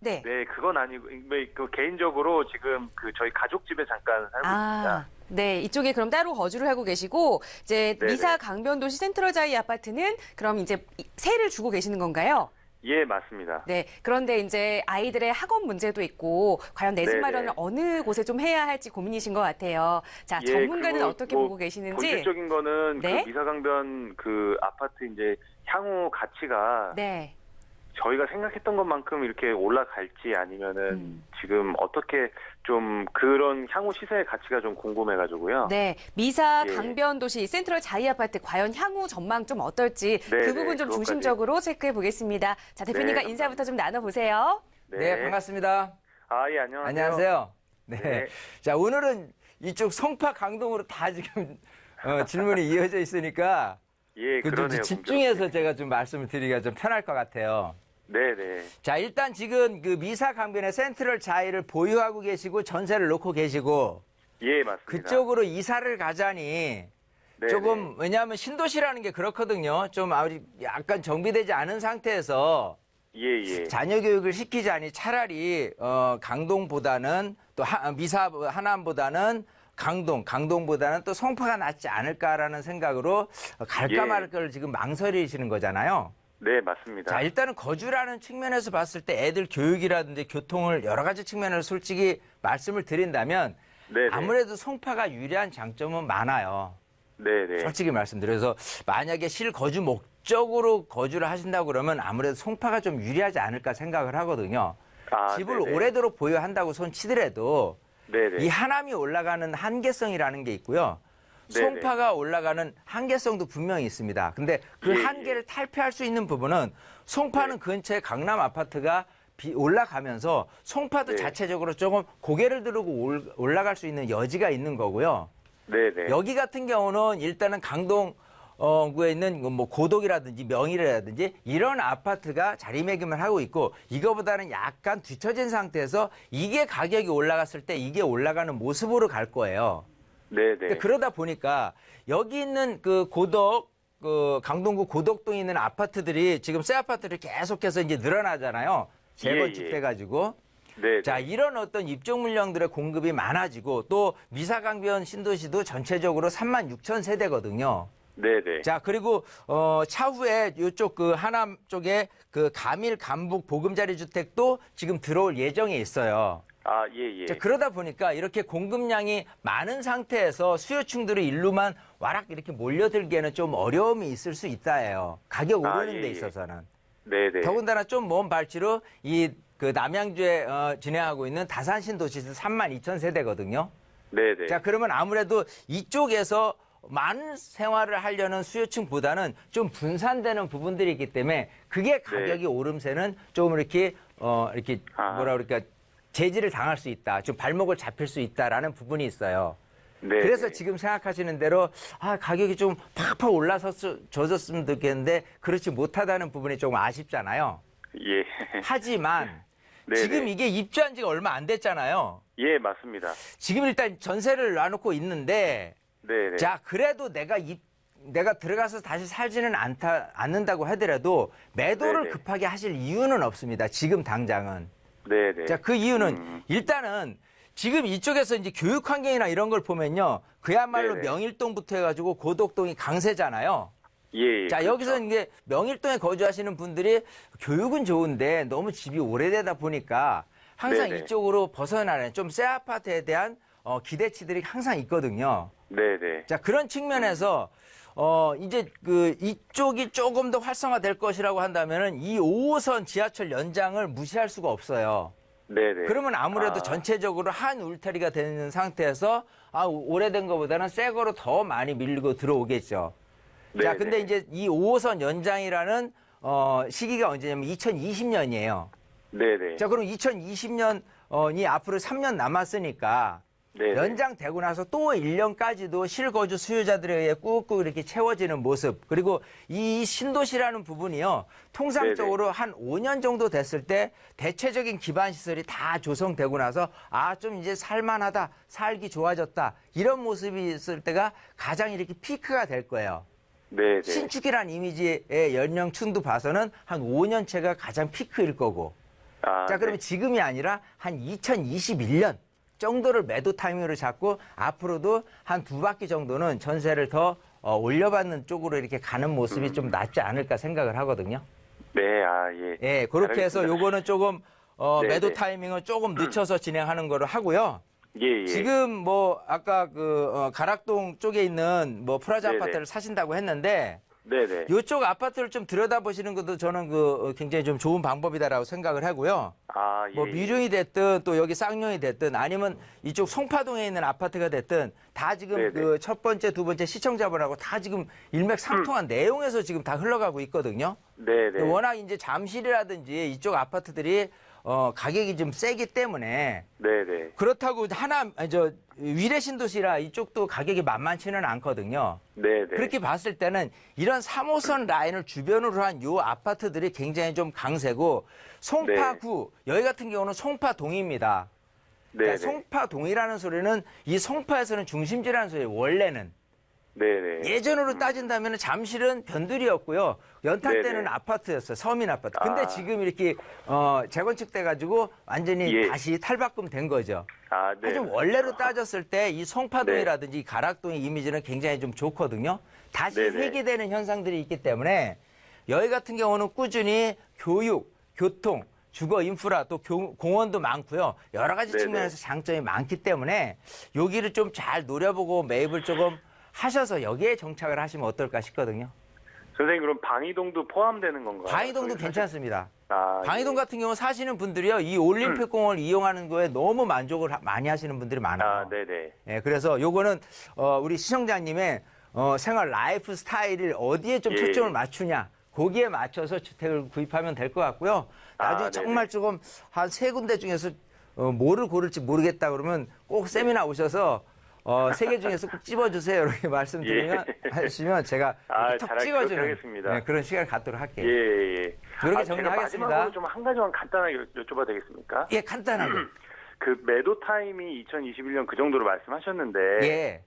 네.
네, 그건 아니고 그 개인적으로 지금 그 저희 가족 집에 잠깐 살고 있습니다.
네, 이쪽에 그럼 따로 거주를 하고 계시고 이제
네네.
미사 강변도시 센트럴자이 아파트는 그럼 이제 세를 주고 계시는 건가요?
예, 맞습니다.
네. 그런데 이제 아이들의 학업 문제도 있고 과연 내 집
네네.
마련을 어느 곳에 좀 해야 할지 고민이신 것 같아요. 자,
예,
전문가는
그리고
어떻게
뭐
보고 계시는지.
본질적인 거는
네.
그 미사강변 그 아파트 이제 향후 가치가
네.
저희가 생각했던 것만큼 이렇게 올라갈지 아니면은 지금 어떻게 좀 그런 향후 시세의 가치가 좀 궁금해가지고요.
네, 미사
예.
강변도시 센트럴 자이 아파트 과연 향후 전망 좀 어떨지
네,
그 부분 좀
그것까지.
중심적으로 체크해 보겠습니다. 자, 대표님과
네,
인사부터 좀 나눠보세요.
네, 반갑습니다.
예, 안녕하세요.
안녕하세요. 네.
네.
자, 오늘은 이쪽 송파 강동으로 다 지금 질문이 이어져 있으니까
예,
좀
그러네요.
집중해서 제가 좀 말씀을 드리기가 좀 편할 것 같아요.
네네.
자, 일단 지금 그 미사 강변의 센트럴 자이를 보유하고 계시고 전세를 놓고 계시고
예, 맞습니다.
그쪽으로 이사를 가자니
네네.
조금 왜냐하면 신도시라는 게 그렇거든요. 좀 아직 약간 정비되지 않은 상태에서
예, 예.
자녀 교육을 시키자니 차라리 강동보다는 또 미사 하남보다는 강동보다는 또 송파가 낫지 않을까라는 생각으로 갈까
예.
말까를 지금 망설이시는 거잖아요.
네, 맞습니다.
자, 일단은 거주라는 측면에서 봤을 때 애들 교육이라든지 교통을 여러 가지 측면에서 솔직히 말씀을 드린다면
네네.
아무래도 송파가 유리한 장점은 많아요.
네네.
솔직히 말씀드려서 만약에 실거주 목적으로 거주를 하신다고 그러면 아무래도 송파가 좀 유리하지 않을까 생각을 하거든요. 집을
네네.
오래도록 보유한다고 손 치더라도
네네.
이 하남이 올라가는 한계성이라는 게 있고요.
네네.
송파가 올라가는 한계성도 분명히 있습니다. 근데 그
예,
한계를 탈피할 수 있는 부분은 송파는
네.
근처에 강남 아파트가 올라가면서 송파도
네.
자체적으로 조금 고개를 들고 올라갈 수 있는 여지가 있는 거고요.
네네.
여기 같은 경우는 일단은 강동구에 있는 뭐 고덕이라든지 명일이라든지 이런 아파트가 자리매김을 하고 있고 이거보다는 약간 뒤처진 상태에서 이게 가격이 올라갔을 때 이게 올라가는 모습으로 갈 거예요.
네네.
그러다 보니까 여기 있는 그 강동구 고덕동에 있는 아파트들이 지금 새 아파트를 계속해서 이제 늘어나잖아요. 재건축돼가지고.
네.
자, 이런 어떤 입종 물량들의 공급이 많아지고 또 미사강변 신도시도 전체적으로 36,000세대거든요.
네네.
자, 그리고 차후에 이쪽 그 하남 쪽에 그 가밀 감북 보금자리 주택도 지금 들어올 예정에 있어요.
예.
자, 그러다 보니까 이렇게 공급량이 많은 상태에서 수요층들이 일루만 와락 이렇게 몰려들기에는 좀 어려움이 있을 수 있다예요. 가격 오르는 데 있어서는.
네네.
더군다나 좀 먼 발치로 이 그 남양주에 진행하고 있는 다산 신도시도 32,000세대거든요.
네네.
자, 그러면 아무래도 이쪽에서 많은 생활을 하려는 수요층보다는 좀 분산되는 부분들이 있기 때문에 그게 가격이 오름세는 좀 이렇게 뭐라 그럴까 제지를 당할 수 있다. 좀 발목을 잡힐 수 있다라는 부분이 있어요.
네.
그래서 지금 생각하시는 대로 가격이 좀 팍팍 올라섰으면 좋겠는데 그렇지 못하다는 부분이 조금 아쉽잖아요.
예.
하지만
네네.
지금 이게 입주한 지가 얼마 안 됐잖아요.
예, 맞습니다.
지금 일단 전세를 놔놓고 있는데
네네.
자, 그래도 내가 들어가서 다시 살지는 않는다고 하더라도 매도를
네네.
급하게 하실 이유는 없습니다. 지금 당장은.
네네.
자, 그 이유는 일단은 지금 이쪽에서 이제 교육 환경이나 이런 걸 보면요. 그야말로
네네.
명일동부터 해가지고 고덕동이 강세잖아요.
예.
자,
그렇죠.
여기서 이제 명일동에 거주하시는 분들이 교육은 좋은데 너무 집이 오래되다 보니까 항상
네네.
이쪽으로 벗어나는 좀 새 아파트에 대한 기대치들이 항상 있거든요.
네네.
자, 그런 측면에서 이제 그 이쪽이 조금 더 활성화될 것이라고 한다면은 이 5호선 지하철 연장을 무시할 수가 없어요.
네네.
그러면 아무래도 전체적으로 한 울타리가 되는 상태에서 오래된 것보다는 새 거로 더 많이 밀고 들어오겠죠. 자,
네네.
근데 이제 이 5호선 연장이라는 시기가 언제냐면 2020년이에요.
네네.
자, 그럼 2020년 이 앞으로 3년 남았으니까
네.
연장되고 나서 또 1년까지도 실거주 수요자들에 의해 꾹꾹 이렇게 채워지는 모습. 그리고 이 신도시라는 부분이요. 통상적으로 한 5년 정도 됐을 때 대체적인 기반 시설이 다 조성되고 나서 아, 좀 이제 살만하다. 살기 좋아졌다. 이런 모습이 있을 때가 가장 이렇게 피크가 될 거예요.
네.
신축이란 이미지의 연령층도 봐서는 한 5년째가 가장 피크일 거고.
아,
자, 그러면 지금이 아니라 한 2021년 정도를 매도 타이밍으로 잡고 앞으로도 한 2바퀴 정도는 전세를 더 올려받는 쪽으로 이렇게 가는 모습이 좀 낫지 않을까 생각을 하거든요.
네, 아, 예.
예, 그렇게 해서
알겠습니다.
요거는 조금
네,
매도
네.
타이밍을 조금 늦춰서 진행하는 거로 하고요.
예.
지금 뭐 아까 그 가락동 쪽에 있는 뭐 프라자
네네.
아파트를 사신다고 했는데
네네.
이쪽 아파트를 좀 들여다보시는 것도 저는 그 굉장히 좀 좋은 방법이다라고 생각을 하고요.
아, 예.
뭐 미룡이 됐든 또 여기 쌍용이 됐든 아니면 이쪽 송파동에 있는 아파트가 됐든 다 지금
네네.
그 첫 번째, 두 번째 시청자분하고 다 지금 일맥상통한 내용에서 지금 다 흘러가고 있거든요.
네네.
워낙 이제 잠실이라든지 이쪽 아파트들이 가격이 좀 세기 때문에
네네.
그렇다고 위례 신도시라 이쪽도 가격이 만만치는 않거든요.
네네.
그렇게 봤을 때는 이런 3호선 라인을 주변으로 한 요 아파트들이 굉장히 좀 강세고 송파구 여기 같은 경우는 송파동입니다.
네네.
그러니까 송파동이라는 소리는 이 송파에서는 중심지라는 소리예요. 원래는.
네네.
예전으로 따진다면 잠실은 변두리였고요. 연탄
네네.
때는 아파트였어요. 서민 아파트. 근데
아.
지금 이렇게 재건축돼 가지고 완전히
예.
다시 탈바꿈 된 거죠.
아, 네.
하지만 원래로 따졌을 때 이 송파동이라든지 이 가락동의 이미지는 굉장히 좀 좋거든요. 다시
네네.
회귀되는 현상들이 있기 때문에 여기 같은 경우는 꾸준히 교육, 교통, 주거 인프라 또 공원도 많고요. 여러 가지
네네.
측면에서 장점이 많기 때문에 여기를 좀 잘 노려보고 매입을 조금 하셔서 여기에 정착을 하시면 어떨까 싶거든요.
선생님, 그럼 방이동도 포함되는 건가요?
방이동도
거기
괜찮습니다.
아,
방이동
예.
같은 경우 사시는 분들이요. 이 올림픽공원을 이용하는 거에 너무 만족을 많이 하시는 분들이 많아요.
아, 네네.
예, 그래서 요거는 우리 시청자님의 생활 라이프 스타일을 어디에 좀
예.
초점을 맞추냐. 거기에 맞춰서 주택을 구입하면 될 것 같고요. 나중에
아, 네네.
정말 조금 한 3군데 중에서 뭐를 고를지 모르겠다 그러면 꼭 세미나 오셔서 3개 중에서 꼭 집어주세요. 이렇게 말씀드리면 하시면 제가
아,
톡
그렇게
찍어주는
하겠습니다.
네, 그런 시간을 갖도록 할게요.
예.
이렇게
제가
정리하겠습니다.
마지막으로 좀 한 가지만 간단하게 여쭤봐도 되겠습니까?
예, 간단하게.
그 매도 타임이 2021년 그 정도로 말씀하셨는데.
예.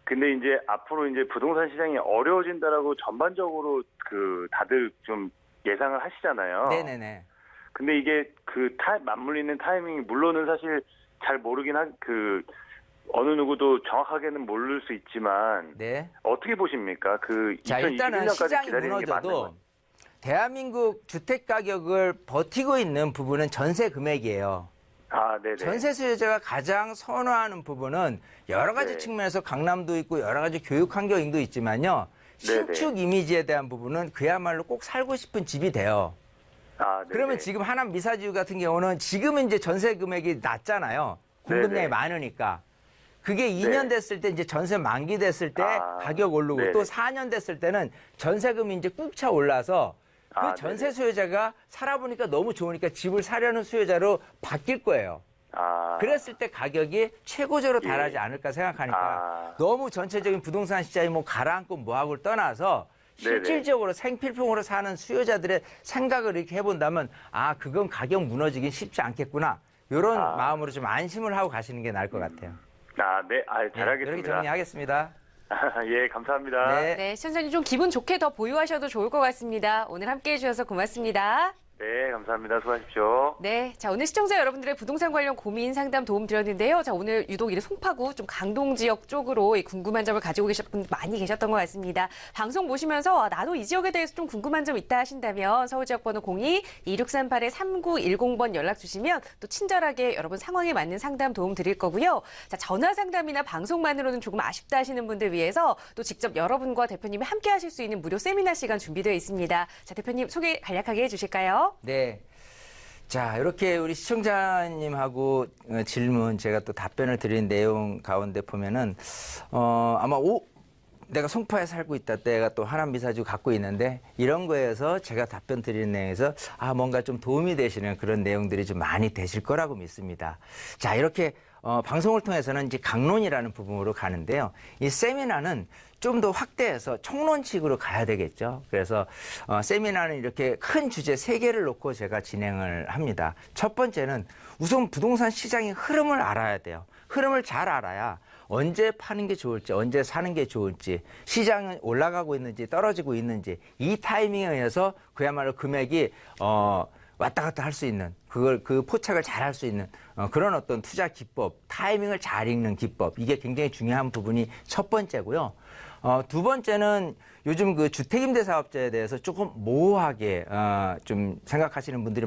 근데 이제 앞으로 이제 부동산 시장이 어려워진다라고 전반적으로 그 다들 좀 예상을 하시잖아요.
네네네.
근데 이게 그 맞물리는 타이밍이 물론은 사실 잘 모르긴 어느 누구도 정확하게는 모를 수 있지만
네.
어떻게 보십니까? 그
자, 일단은
2021년까지
시장이
기다리는 게 맞는
무너져도
건?
대한민국 주택 가격을 버티고 있는 부분은 전세 금액이에요.
아, 네네.
전세 수요자가 가장 선호하는 부분은 여러 가지
네.
측면에서 강남도 있고 여러 가지 교육 환경도 있지만요. 신축 이미지에 대한 부분은 그야말로 꼭 살고 싶은 집이 돼요.
아, 네네.
그러면 지금 하남 미사지구 같은 경우는 지금은 이제 전세 금액이 낮잖아요. 공급량이
네네.
많으니까. 그게 2년
네.
됐을 때 이제 전세 만기 됐을 때
아,
가격 오르고
네네.
또 4년 됐을 때는 전세금이 이제 꾹 차 올라서 그
아,
전세
네네.
수요자가 살아보니까 너무 좋으니까 집을 사려는 수요자로 바뀔 거예요.
아,
그랬을 때 가격이 최고조로
예.
달하지 않을까 생각하니까
아.
너무 전체적인 부동산 시장이 뭐 가라앉고 뭐하고를 떠나서
네네.
실질적으로 생필품으로 사는 수요자들의 생각을 이렇게 해본다면 아 그건 가격 무너지긴 쉽지 않겠구나 이런
아.
마음으로 좀 안심을 하고 가시는 게 나을 것 같아요.
아, 네. 아,
네,
잘하겠습니다.
이렇게 정리하겠습니다.
예, 감사합니다.
네.
네, 시청자님 좀 기분 좋게 더 보유하셔도 좋을 것 같습니다. 오늘 함께해 주셔서 고맙습니다.
네, 감사합니다. 수고하십시오.
네, 자 오늘 시청자 여러분들의 부동산 관련 고민 상담 도움 드렸는데요. 자 오늘 유독 이 송파구 좀 강동 지역 쪽으로 이 궁금한 점을 가지고 계셨던 분 많이 계셨던 것 같습니다. 방송 보시면서 나도 이 지역에 대해서 좀 궁금한 점 있다 하신다면 서울지역번호 02-2638-3910번 연락 주시면 또 친절하게 여러분 상황에 맞는 상담 도움 드릴 거고요. 자 전화 상담이나 방송만으로는 조금 아쉽다 하시는 분들 위해서 또 직접 여러분과 대표님이 함께 하실 수 있는 무료 세미나 시간 준비되어 있습니다. 자 대표님 소개 간략하게 해주실까요?
네. 자, 이렇게 우리 시청자님하고 질문 제가 또 답변을 드린 내용 가운데 보면은 아마 내가 송파에 살고 있다, 내가 또 하남 미사주 갖고 있는데 이런 거에서 제가 답변 드리는 내용에서 뭔가 좀 도움이 되시는 그런 내용들이 좀 많이 되실 거라고 믿습니다. 자, 이렇게 방송을 통해서는 이제 강론이라는 부분으로 가는데요. 이 세미나는 좀 더 확대해서 총론식으로 가야 되겠죠. 그래서 세미나는 이렇게 큰 주제 3개를 놓고 제가 진행을 합니다. 첫 번째는 우선 부동산 시장의 흐름을 알아야 돼요. 흐름을 잘 알아야 언제 파는 게 좋을지, 언제 사는 게 좋을지, 시장은 올라가고 있는지 떨어지고 있는지 이 타이밍에 의해서 그야말로 금액이 왔다 갔다 할 수 있는, 그 포착을 잘 할 수 있는 그런 어떤 투자 기법, 타이밍을 잘 읽는 기법, 이게 굉장히 중요한 부분이 첫 번째고요. 두 번째는 요즘 그 주택임대 사업자에 대해서 조금 모호하게 좀 생각하시는 분들이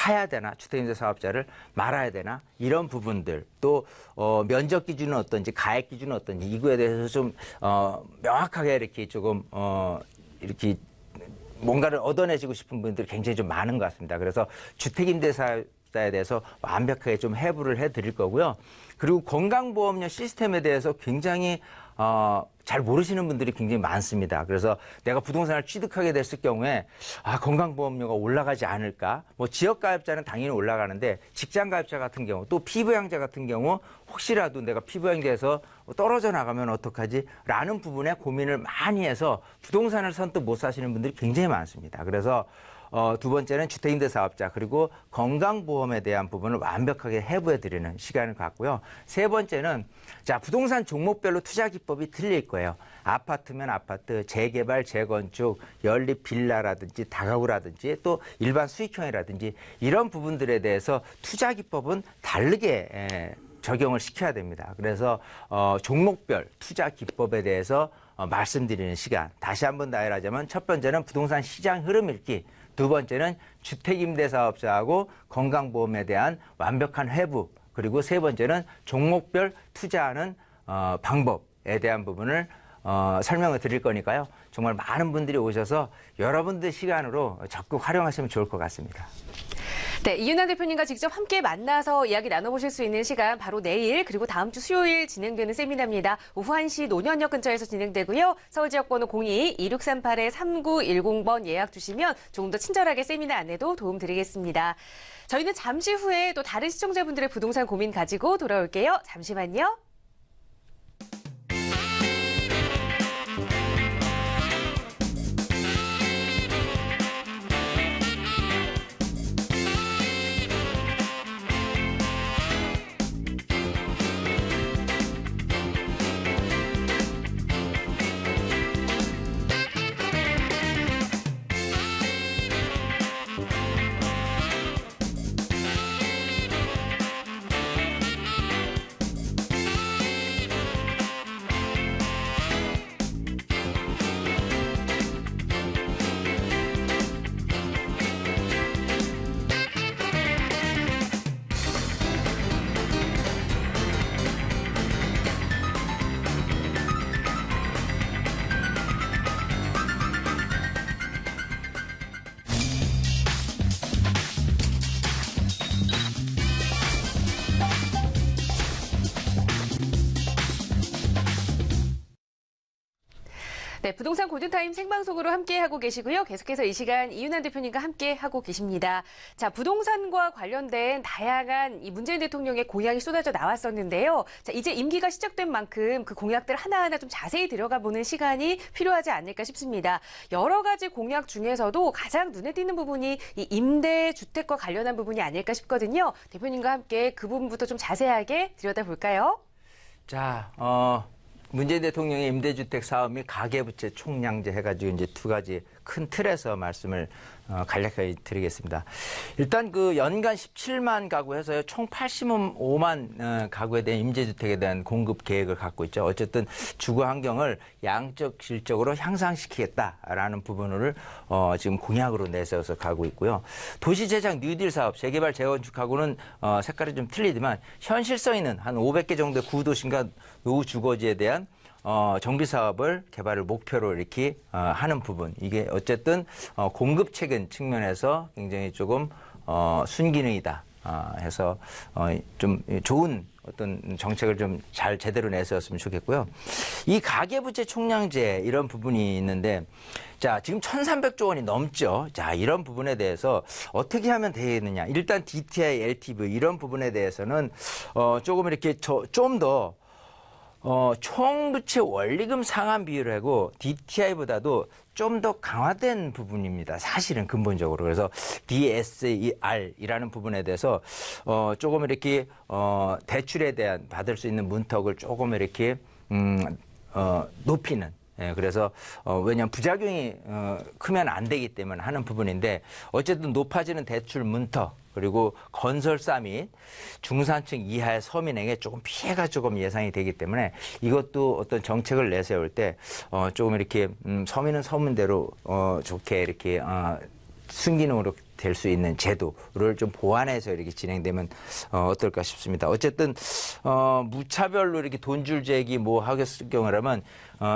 해야 되나, 주택임대 사업자를 말아야 되나, 이런 부분들, 또 면적 기준은 어떤지, 가액 기준은 어떤지, 이거에 대해서 좀 명확하게 이렇게 조금 이렇게 뭔가를 얻어내시고 싶은 분들이 굉장히 좀 많은 것 같습니다. 그래서 주택임대 사업자에 대해서 완벽하게 좀 해부를 해드릴 거고요. 그리고 건강보험료 시스템에 대해서 굉장히 잘 모르시는 분들이 굉장히 많습니다. 그래서 내가 부동산을 취득하게 됐을 경우에 건강보험료가 올라가지 않을까? 뭐 지역가입자는 당연히 올라가는데 직장가입자 같은 경우, 또 피부양자 같은 경우 혹시라도 내가 피부양자에서 떨어져 나가면 어떡하지? 라는 부분에 고민을 많이 해서 부동산을 선뜻 못 사시는 분들이 굉장히 많습니다. 그래서 두 번째는 주택임대 사업자, 그리고 건강보험에 대한 부분을 완벽하게 해부해드리는 시간을 갖고요. 세 번째는 자, 부동산 종목별로 투자 기법이 틀릴 거예요. 아파트면 아파트, 재개발, 재건축, 연립 빌라라든지 다가구라든지 또 일반 수익형이라든지 이런 부분들에 대해서 투자 기법은 다르게 적용을 시켜야 됩니다. 그래서 종목별 투자 기법에 대해서 말씀드리는 시간. 다시 한번 나열하자면 첫 번째는 부동산 시장 흐름 읽기, 두 번째는 주택임대사업자하고 건강보험에 대한 완벽한 해부, 그리고 세 번째는 종목별 투자하는 방법에 대한 부분을 설명을 드릴 거니까요. 정말 많은 분들이 오셔서 여러분들 시간으로 적극 활용하시면 좋을 것 같습니다.
네, 이윤환 대표님과 직접 함께 만나서 이야기 나눠보실 수 있는 시간 바로 내일 그리고 다음 주 수요일 진행되는 세미나입니다. 오후 1시 노년역 근처에서 진행되고요. 서울지역번호 02-2638-3910번 예약 주시면 조금 더 친절하게 세미나 안내도 도움드리겠습니다. 저희는 잠시 후에 또 다른 시청자분들의 부동산 고민 가지고 돌아올게요. 잠시만요. 네, 부동산 골든타임 생방송으로 함께하고 계시고요. 계속해서 이 시간 이윤환 대표님과 함께하고 계십니다. 자, 부동산과 관련된 다양한 이 문재인 대통령의 공약이 쏟아져 나왔었는데요. 자, 이제 임기가 시작된 만큼 그 공약들 하나하나 좀 자세히 들어가 보는 시간이 필요하지 않을까 싶습니다. 여러 가지 공약 중에서도 가장 눈에 띄는 부분이 이 임대주택과 관련한 부분이 아닐까 싶거든요. 대표님과 함께 그 부분부터 좀 자세하게 들여다볼까요?
자, 문재인 대통령의 임대주택 사업 및 가계부채 총량제 해가지고 이제 두 가지 큰 틀에서 말씀을 간략하게 드리겠습니다. 일단 그 연간 17만 가구 해서요, 총 85만 가구에 대한 임대주택에 대한 공급 계획을 갖고 있죠. 어쨌든 주거 환경을 양적 질적으로 향상시키겠다라는 부분을 지금 공약으로 내세워서 가고 있고요. 도시재생 뉴딜 사업, 재개발 재건축하고는 색깔이 좀 틀리지만 현실성 있는 한 500개 정도의 구도심과 노후주거지에 대한 정비 사업을 개발을 목표로 이렇게 하는 부분, 이게 어쨌든 공급 체계 측면에서 굉장히 조금 순기능이다. 해서 좀 좋은 어떤 정책을 좀 잘 제대로 내세웠으면 좋겠고요. 이 가계부채 총량제 이런 부분이 있는데 자, 지금 1,300조 원이 넘죠. 자, 이런 부분에 대해서 어떻게 하면 되겠느냐. 일단 DTI, LTV 이런 부분에 대해서는 조금 이렇게 좀 더 총부채 원리금 상환 비율을 하고 DTI보다도 좀 더 강화된 부분입니다. 사실은 근본적으로. 그래서 DSR이라는 부분에 대해서 조금 이렇게 대출에 대한 받을 수 있는 문턱을 조금 이렇게 높이는. 예, 그래서 왜냐하면 부작용이 크면 안 되기 때문에 하는 부분인데 어쨌든 높아지는 대출 문턱 그리고 건설사 및 중산층 이하의 서민에게 조금 피해가 조금 예상이 되기 때문에 이것도 어떤 정책을 내세울 때 조금 이렇게 서민은 서민대로 좋게 이렇게 순기능으로 될 수 있는 제도를 좀 보완해서 이렇게 진행되면 어떨까 싶습니다. 어쨌든 무차별로 이렇게 돈줄 제기 뭐 하겠을 경우라면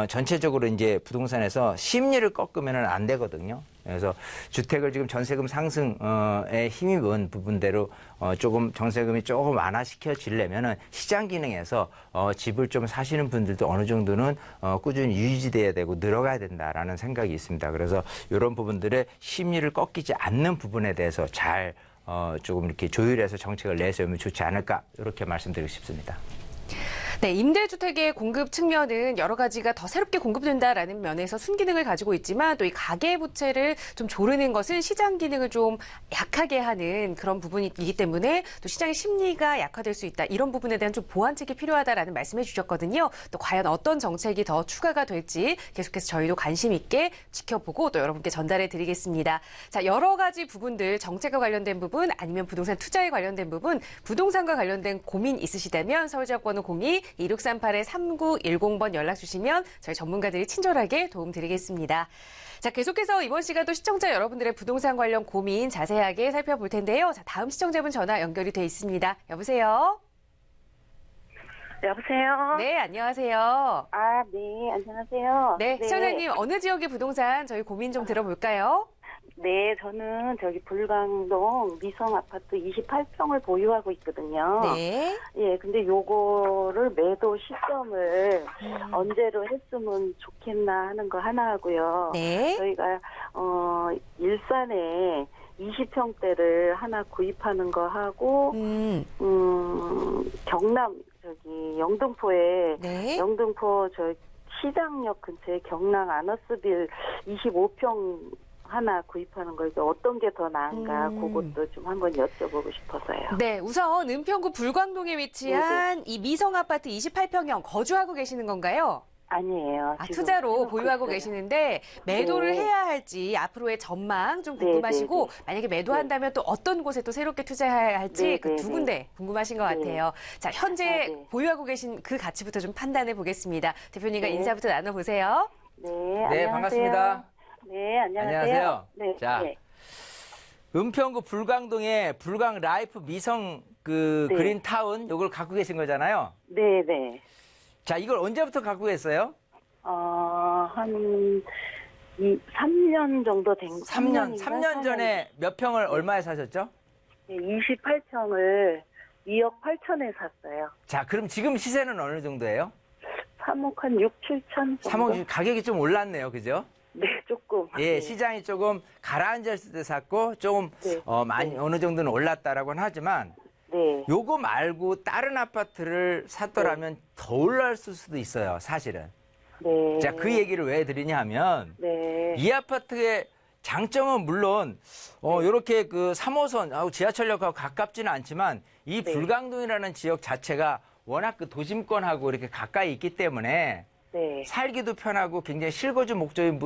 전체적으로 이제 부동산에서 심리를 꺾으면은 안 되거든요. 그래서 주택을 지금 전세금 상승에 힘입은 부분대로 조금 전세금이 조금 완화시켜지려면은 시장 기능에서 집을 좀 사시는 분들도 어느 정도는 꾸준히 유지돼야 되고 늘어가야 된다라는 생각이 있습니다. 그래서 이런 부분들의 심리를 꺾이지 않는 부분에 대해서 잘 조금 이렇게 조율해서 정책을 내세우면 좋지 않을까 이렇게 말씀드리고 싶습니다.
네, 임대주택의 공급 측면은 여러 가지가 더 새롭게 공급된다라는 면에서 순기능을 가지고 있지만 또 이 가계부채를 좀 조르는 것은 시장 기능을 좀 약하게 하는 그런 부분이기 때문에 또 시장의 심리가 약화될 수 있다. 이런 부분에 대한 좀 보완책이 필요하다라는 말씀해 주셨거든요. 또 과연 어떤 정책이 더 추가가 될지 계속해서 저희도 관심 있게 지켜보고 또 여러분께 전달해 드리겠습니다. 자, 여러 가지 부분들 정책과 관련된 부분 아니면 부동산 투자에 관련된 부분 부동산과 관련된 고민 있으시다면 서울지역번호 02-2638-3910번 연락 주시면 저희 전문가들이 친절하게 도움 드리겠습니다. 자, 계속해서 이번 시간도 시청자 여러분들의 부동산 관련 고민 자세하게 살펴볼 텐데요. 자, 다음 시청자분 전화 연결이 돼 있습니다. 여보세요?
여보세요?
네, 안녕하세요.
아, 네, 안녕하세요.
네, 시청자님 어느 지역의 부동산 저희 고민 좀 들어볼까요?
네, 저는 저기 불광동 미성 아파트 28평을 보유하고 있거든요.
네.
예, 근데 요거를 매도 시점을 언제로 했으면 좋겠나 하는 거 하나 하고요.
네.
저희가 일산에 20평대를 하나 구입하는 거 하고 경남 저기 영등포에
네.
영등포 저 시장역 근처에 경남 아너스빌 25평 하나 구입하는 거 이제 어떤 게 더 나은가 그것도 좀 한번 여쭤보고 싶어서요.
네, 우선 은평구 불광동에 위치한 이 미성 아파트 28평형 거주하고 계시는 건가요?
아니에요.
아,
지금
투자로
해놓고
보유하고
있어요.
계시는데 매도를
네.
해야 할지 앞으로의 전망 좀 궁금하시고 만약에 매도한다면 또 어떤 곳에 또 새롭게 투자해야 할지
네,
그
네,
두 군데 궁금하신 것 같아요. 자, 현재
네.
보유하고 계신 그 가치부터 좀 판단해 보겠습니다. 대표님과
네.
인사부터 나눠보세요.
네,
네,
안녕하세요.
반갑습니다.
네, 안녕하세요.
안녕하세요.
네,
자,
네.
은평구 불광동에 불광 라이프 미성 그
네.
그린타운 요걸 갖고 계신 거잖아요.
네, 네.
자, 이걸 언제부터 갖고 계세요?
한 3년 정도 된
3년 전에 몇 평을 얼마에 사셨죠?
28평을 2억 8천에 샀어요.
자, 그럼 지금 시세는 어느 정도예요?
3억 한 6, 7천 정도?
3억 가격이 좀 올랐네요. 그죠?
네, 조금.
예,
네.
시장이 조금 가라앉았을 때 샀고 조금
네.
많이
네.
어느 정도는 올랐다라고는 하지만
네.
요거 말고 다른 아파트를 샀더라면 더 올랐을 수도 있어요. 사실은.
네.
자, 그 얘기를 왜 드리냐 하면
네.
이 아파트의 장점은 물론 요렇게 그 3호선 지하철역하고 가깝지는 않지만 이
네.
불광동이라는 지역 자체가 워낙 그 도심권하고 이렇게 가까이 있기 때문에
네.
살기도 편하고 굉장히 실거주 목적인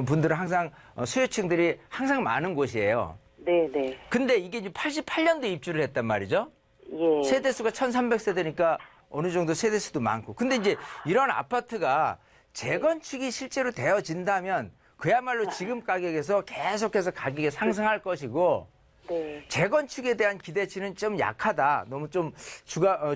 분들은 항상 수요층들이 항상 많은 곳이에요.
네, 네.
근데 이게 이제 88년도에 입주를 했단 말이죠.
예.
세대수가 1300세대니까 어느 정도 세대수도 많고. 근데 이제 이런 아파트가 재건축이 실제로 되어진다면 그야말로 지금 가격에서 계속해서 가격이 상승할 것이고
네.
재건축에 대한 기대치는 좀 약하다. 너무 좀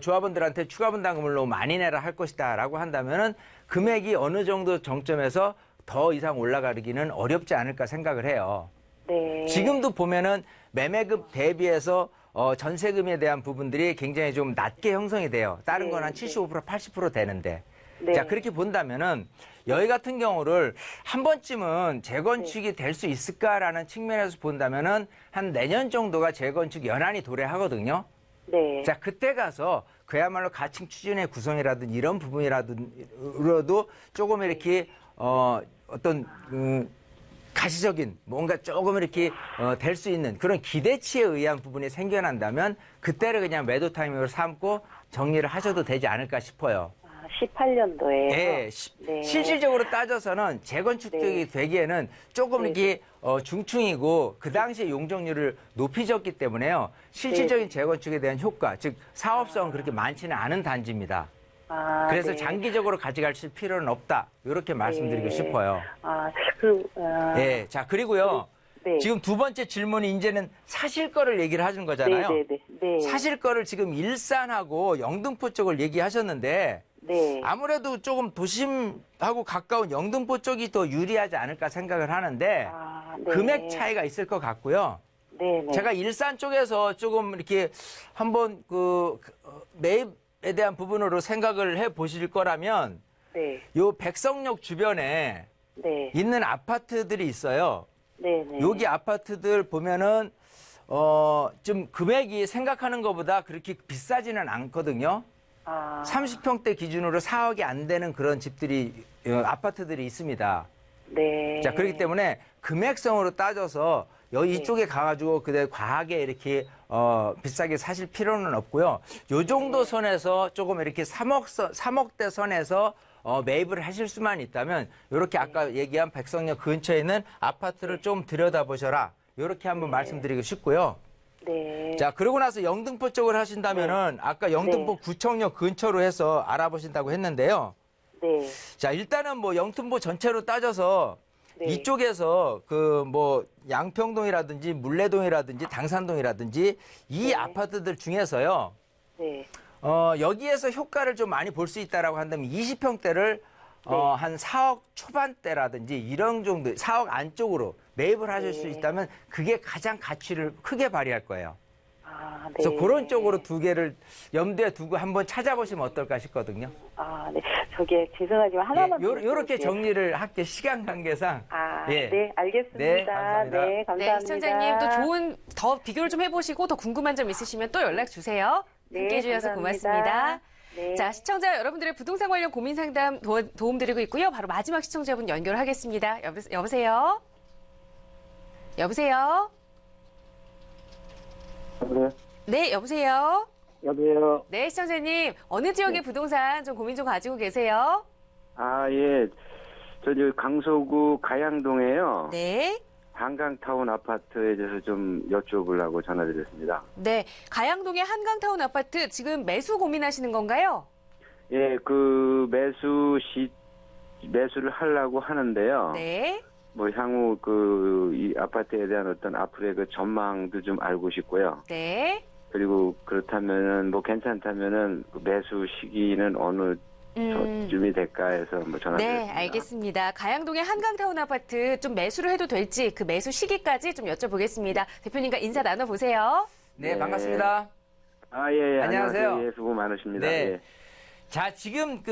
조합원들한테 추가분담금을 너무 많이 내라 할 것이다 라고 한다면은 금액이 어느 정도 정점에서 더 이상 올라가기는 어렵지 않을까 생각을 해요.
네.
지금도 보면은 매매급 대비해서 전세금에 대한 부분들이 굉장히 좀 낮게 형성이 돼요. 다른 건 한 75%, 80% 되는데.
네.
자, 그렇게 본다면은 여기 같은 경우를 한 번쯤은 재건축이 될 수 있을까라는 측면에서 본다면은 한 내년 정도가 재건축 연한이 도래하거든요.
네.
자, 그때 가서 그야말로 가칭 추진의 구성이라든지 이런 부분이라도 조금 이렇게 어떤 가시적인 뭔가 조금 이렇게 될 수 있는 그런 기대치에 의한 부분이 생겨난다면 그때를 그냥 매도 타이밍으로 삼고 정리를 하셔도 되지 않을까 싶어요.
18년도에.
예,
네.
실질적으로 따져서는 재건축적이 되기에는 조금 이렇게 중충이고 그 당시에 용적률을 높이 줬기 때문에요. 실질적인 재건축에 대한 효과, 즉 사업성은 그렇게 많지는 않은 단지입니다. 그래서
네.
장기적으로 가져가실 필요는 없다. 이렇게 말씀드리고 싶어요. 예, 자 그리고요.
네.
지금 두 번째 질문이 이제는 사실 거를 얘기를 하는 거잖아요.
네.
사실 거를 지금 일산하고 영등포 쪽을 얘기하셨는데
네.
아무래도 조금 도심하고 가까운 영등포 쪽이 더 유리하지 않을까 생각을 하는데
네.
금액 차이가 있을 것 같고요.
네.
제가 일산 쪽에서 조금 이렇게 한번 매입에 대한 부분으로 생각을 해 보실 거라면
네.
요 백성역 주변에
네.
있는 아파트들이 있어요.
네.
여기 아파트들 보면은 좀 금액이 생각하는 것보다 그렇게 비싸지는 않거든요. 30평대 기준으로 4억이 안 되는 그런 집들이 아파트들이 있습니다.
네.
자, 그렇기 때문에 금액성으로 따져서 여기 이쪽에 가가지고 그대 과하게 이렇게 비싸게 사실 필요는 없고요. 요 정도 선에서 조금 이렇게 3억대 선에서 매입을 하실 수만 있다면 이렇게 아까 얘기한 백성역 근처에 있는 아파트를 좀 들여다보셔라. 이렇게 한번 말씀드리고 싶고요.
네.
자, 그러고 나서 영등포 쪽을 하신다면은 아까 영등포 구청역 근처로 해서 알아보신다고 했는데요.
네.
자, 일단은 뭐 영등포 전체로 따져서
네.
이쪽에서 양평동이라든지 물레동이라든지 당산동이라든지 이 아파트들 중에서요.
네.
여기에서 효과를 좀 많이 볼 수 있다라고 한다면 20평대를 한 4억 초반대라든지 이런 정도 4억 안쪽으로 매입을 하실 수 있다면 그게 가장 가치를 크게 발휘할 거예요.
네.
그래서 그런 쪽으로 두 개를 염두에 두고 한번 찾아보시면 어떨까 싶거든요.
네. 저기 죄송하지만 하나만
요렇게 정리를 할게 시간 관계상. 예.
네, 알겠습니다.
네, 감사합니다.
네, 감사합니다.
네, 시청자님 또 더 비교를 좀 해보시고 더 궁금한 점 있으시면 또 연락 주세요.
네,
함께해 주셔서
감사합니다.
고맙습니다.
네.
자, 시청자 여러분들의 부동산 관련 고민 상담 도움드리고 있고요. 바로 마지막 시청자분 연결하겠습니다. 여보세요? 여보세요? 네, 여보세요?
여보세요.
네, 시청자님. 어느 지역의 부동산 좀 고민 좀 가지고 계세요?
예. 저 강서구 가양동에요.
네.
한강타운 아파트에 대해서 좀 여쭤보려고 전화드렸습니다.
네. 가양동의 한강타운 아파트 지금 매수 고민하시는 건가요?
예, 매수를 하려고 하는데요.
네.
뭐 향후 이 아파트에 대한 어떤 앞으로의 그 전망도 좀 알고 싶고요.
네.
그리고 그렇다면은 괜찮다면은 그 매수 시기는 어느 쯤이 될까 해서 전화드렸습니다.
네, 알겠습니다. 가양동의 한강타운 아파트 좀 매수를 해도 될지 그 매수 시기까지 좀 여쭤보겠습니다. 대표님과 인사 나눠보세요.
네, 반갑습니다.
예.
안녕하세요.
예, 수고 많으십니다.
네.
예.
자, 지금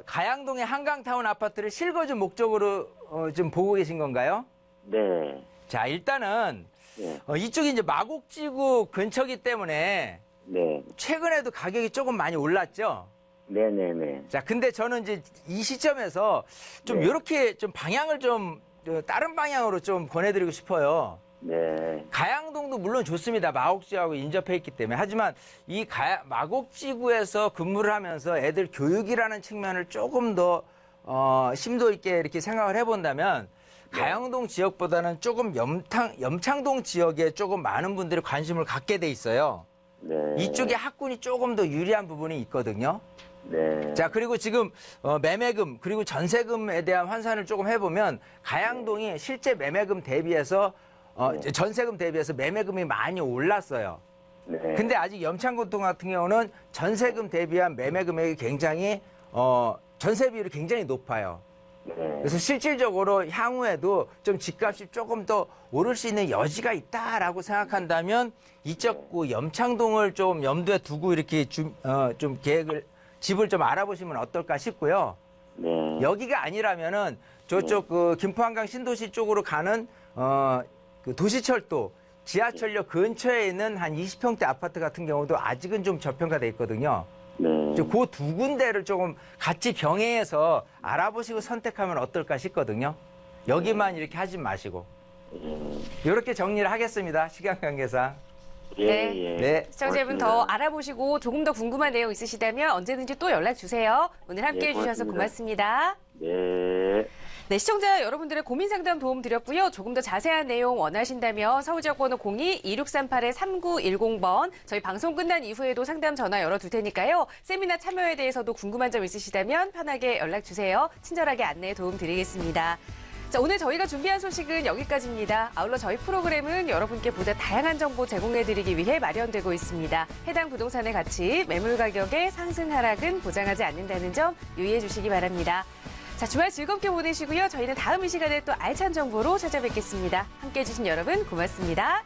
가양동의 한강타운 아파트를 실거주 목적으로 좀 보고 계신 건가요?
네.
자, 일단은
예.
이쪽이 이제 마곡지구 근처기 때문에
네.
최근에도 가격이 조금 많이 올랐죠?
네네네.
자, 근데 저는 이제 이 시점에서 좀 이렇게 좀 방향을 좀 다른 방향으로 좀 권해드리고 싶어요.
네.
가양동도 물론 좋습니다. 마곡지구하고 인접해 있기 때문에. 하지만 이 마곡지구에서 근무를 하면서 애들 교육이라는 측면을 조금 더 심도 있게 이렇게 생각을 해본다면 가양동 지역보다는 조금 염창동 지역에 조금 많은 분들이 관심을 갖게 돼 있어요.
네.
이쪽에 학군이 조금 더 유리한 부분이 있거든요.
네.
자, 그리고 지금 매매금 그리고 전세금에 대한 환산을 조금 해보면 가양동이 실제 매매금 대비해서 전세금 대비해서 매매금이 많이 올랐어요.
네.
근데 아직 염창고통 같은 경우는 전세금 대비한 매매 금액이 굉장히 전세 비율이 굉장히 높아요. 그래서 실질적으로 향후에도 좀 집값이 조금 더 오를 수 있는 여지가 있다라고 생각한다면 이쪽 그 염창동을 좀 염두에 두고 이렇게 좀 집을 좀 알아보시면 어떨까 싶고요.
네.
여기가 아니라면은 저쪽 그 김포 한강 신도시 쪽으로 가는 그 도시철도 지하철역 근처에 있는 한 20평대 아파트 같은 경우도 아직은 좀 저평가돼 있거든요.
네.
그 두 군데를 조금 같이 병행해서 알아보시고 선택하면 어떨까 싶거든요. 여기만 이렇게 하지 마시고. 이렇게 정리를 하겠습니다. 시간 관계상.
예,
네.
예.
네.
시청자분 더 알아보시고 조금 더 궁금한 내용 있으시다면 언제든지 또 연락 주세요. 오늘 함께
예,
해주셔서
고맙습니다.
고맙습니다.
네.
네, 시청자 여러분들의 고민 상담 도움 드렸고요. 조금 더 자세한 내용 원하신다면 서울지역번호 02-2638-3910번 저희 방송 끝난 이후에도 상담 전화 열어둘 테니까요. 세미나 참여에 대해서도 궁금한 점 있으시다면 편하게 연락 주세요. 친절하게 안내 도움 드리겠습니다. 자, 오늘 저희가 준비한 소식은 여기까지입니다. 아울러 저희 프로그램은 여러분께 보다 다양한 정보 제공해드리기 위해 마련되고 있습니다. 해당 부동산의 가치, 매물 가격의 상승 하락은 보장하지 않는다는 점 유의해 주시기 바랍니다. 자, 주말 즐겁게 보내시고요. 저희는 다음 이 시간에 또 알찬 정보로 찾아뵙겠습니다. 함께해 주신 여러분 고맙습니다.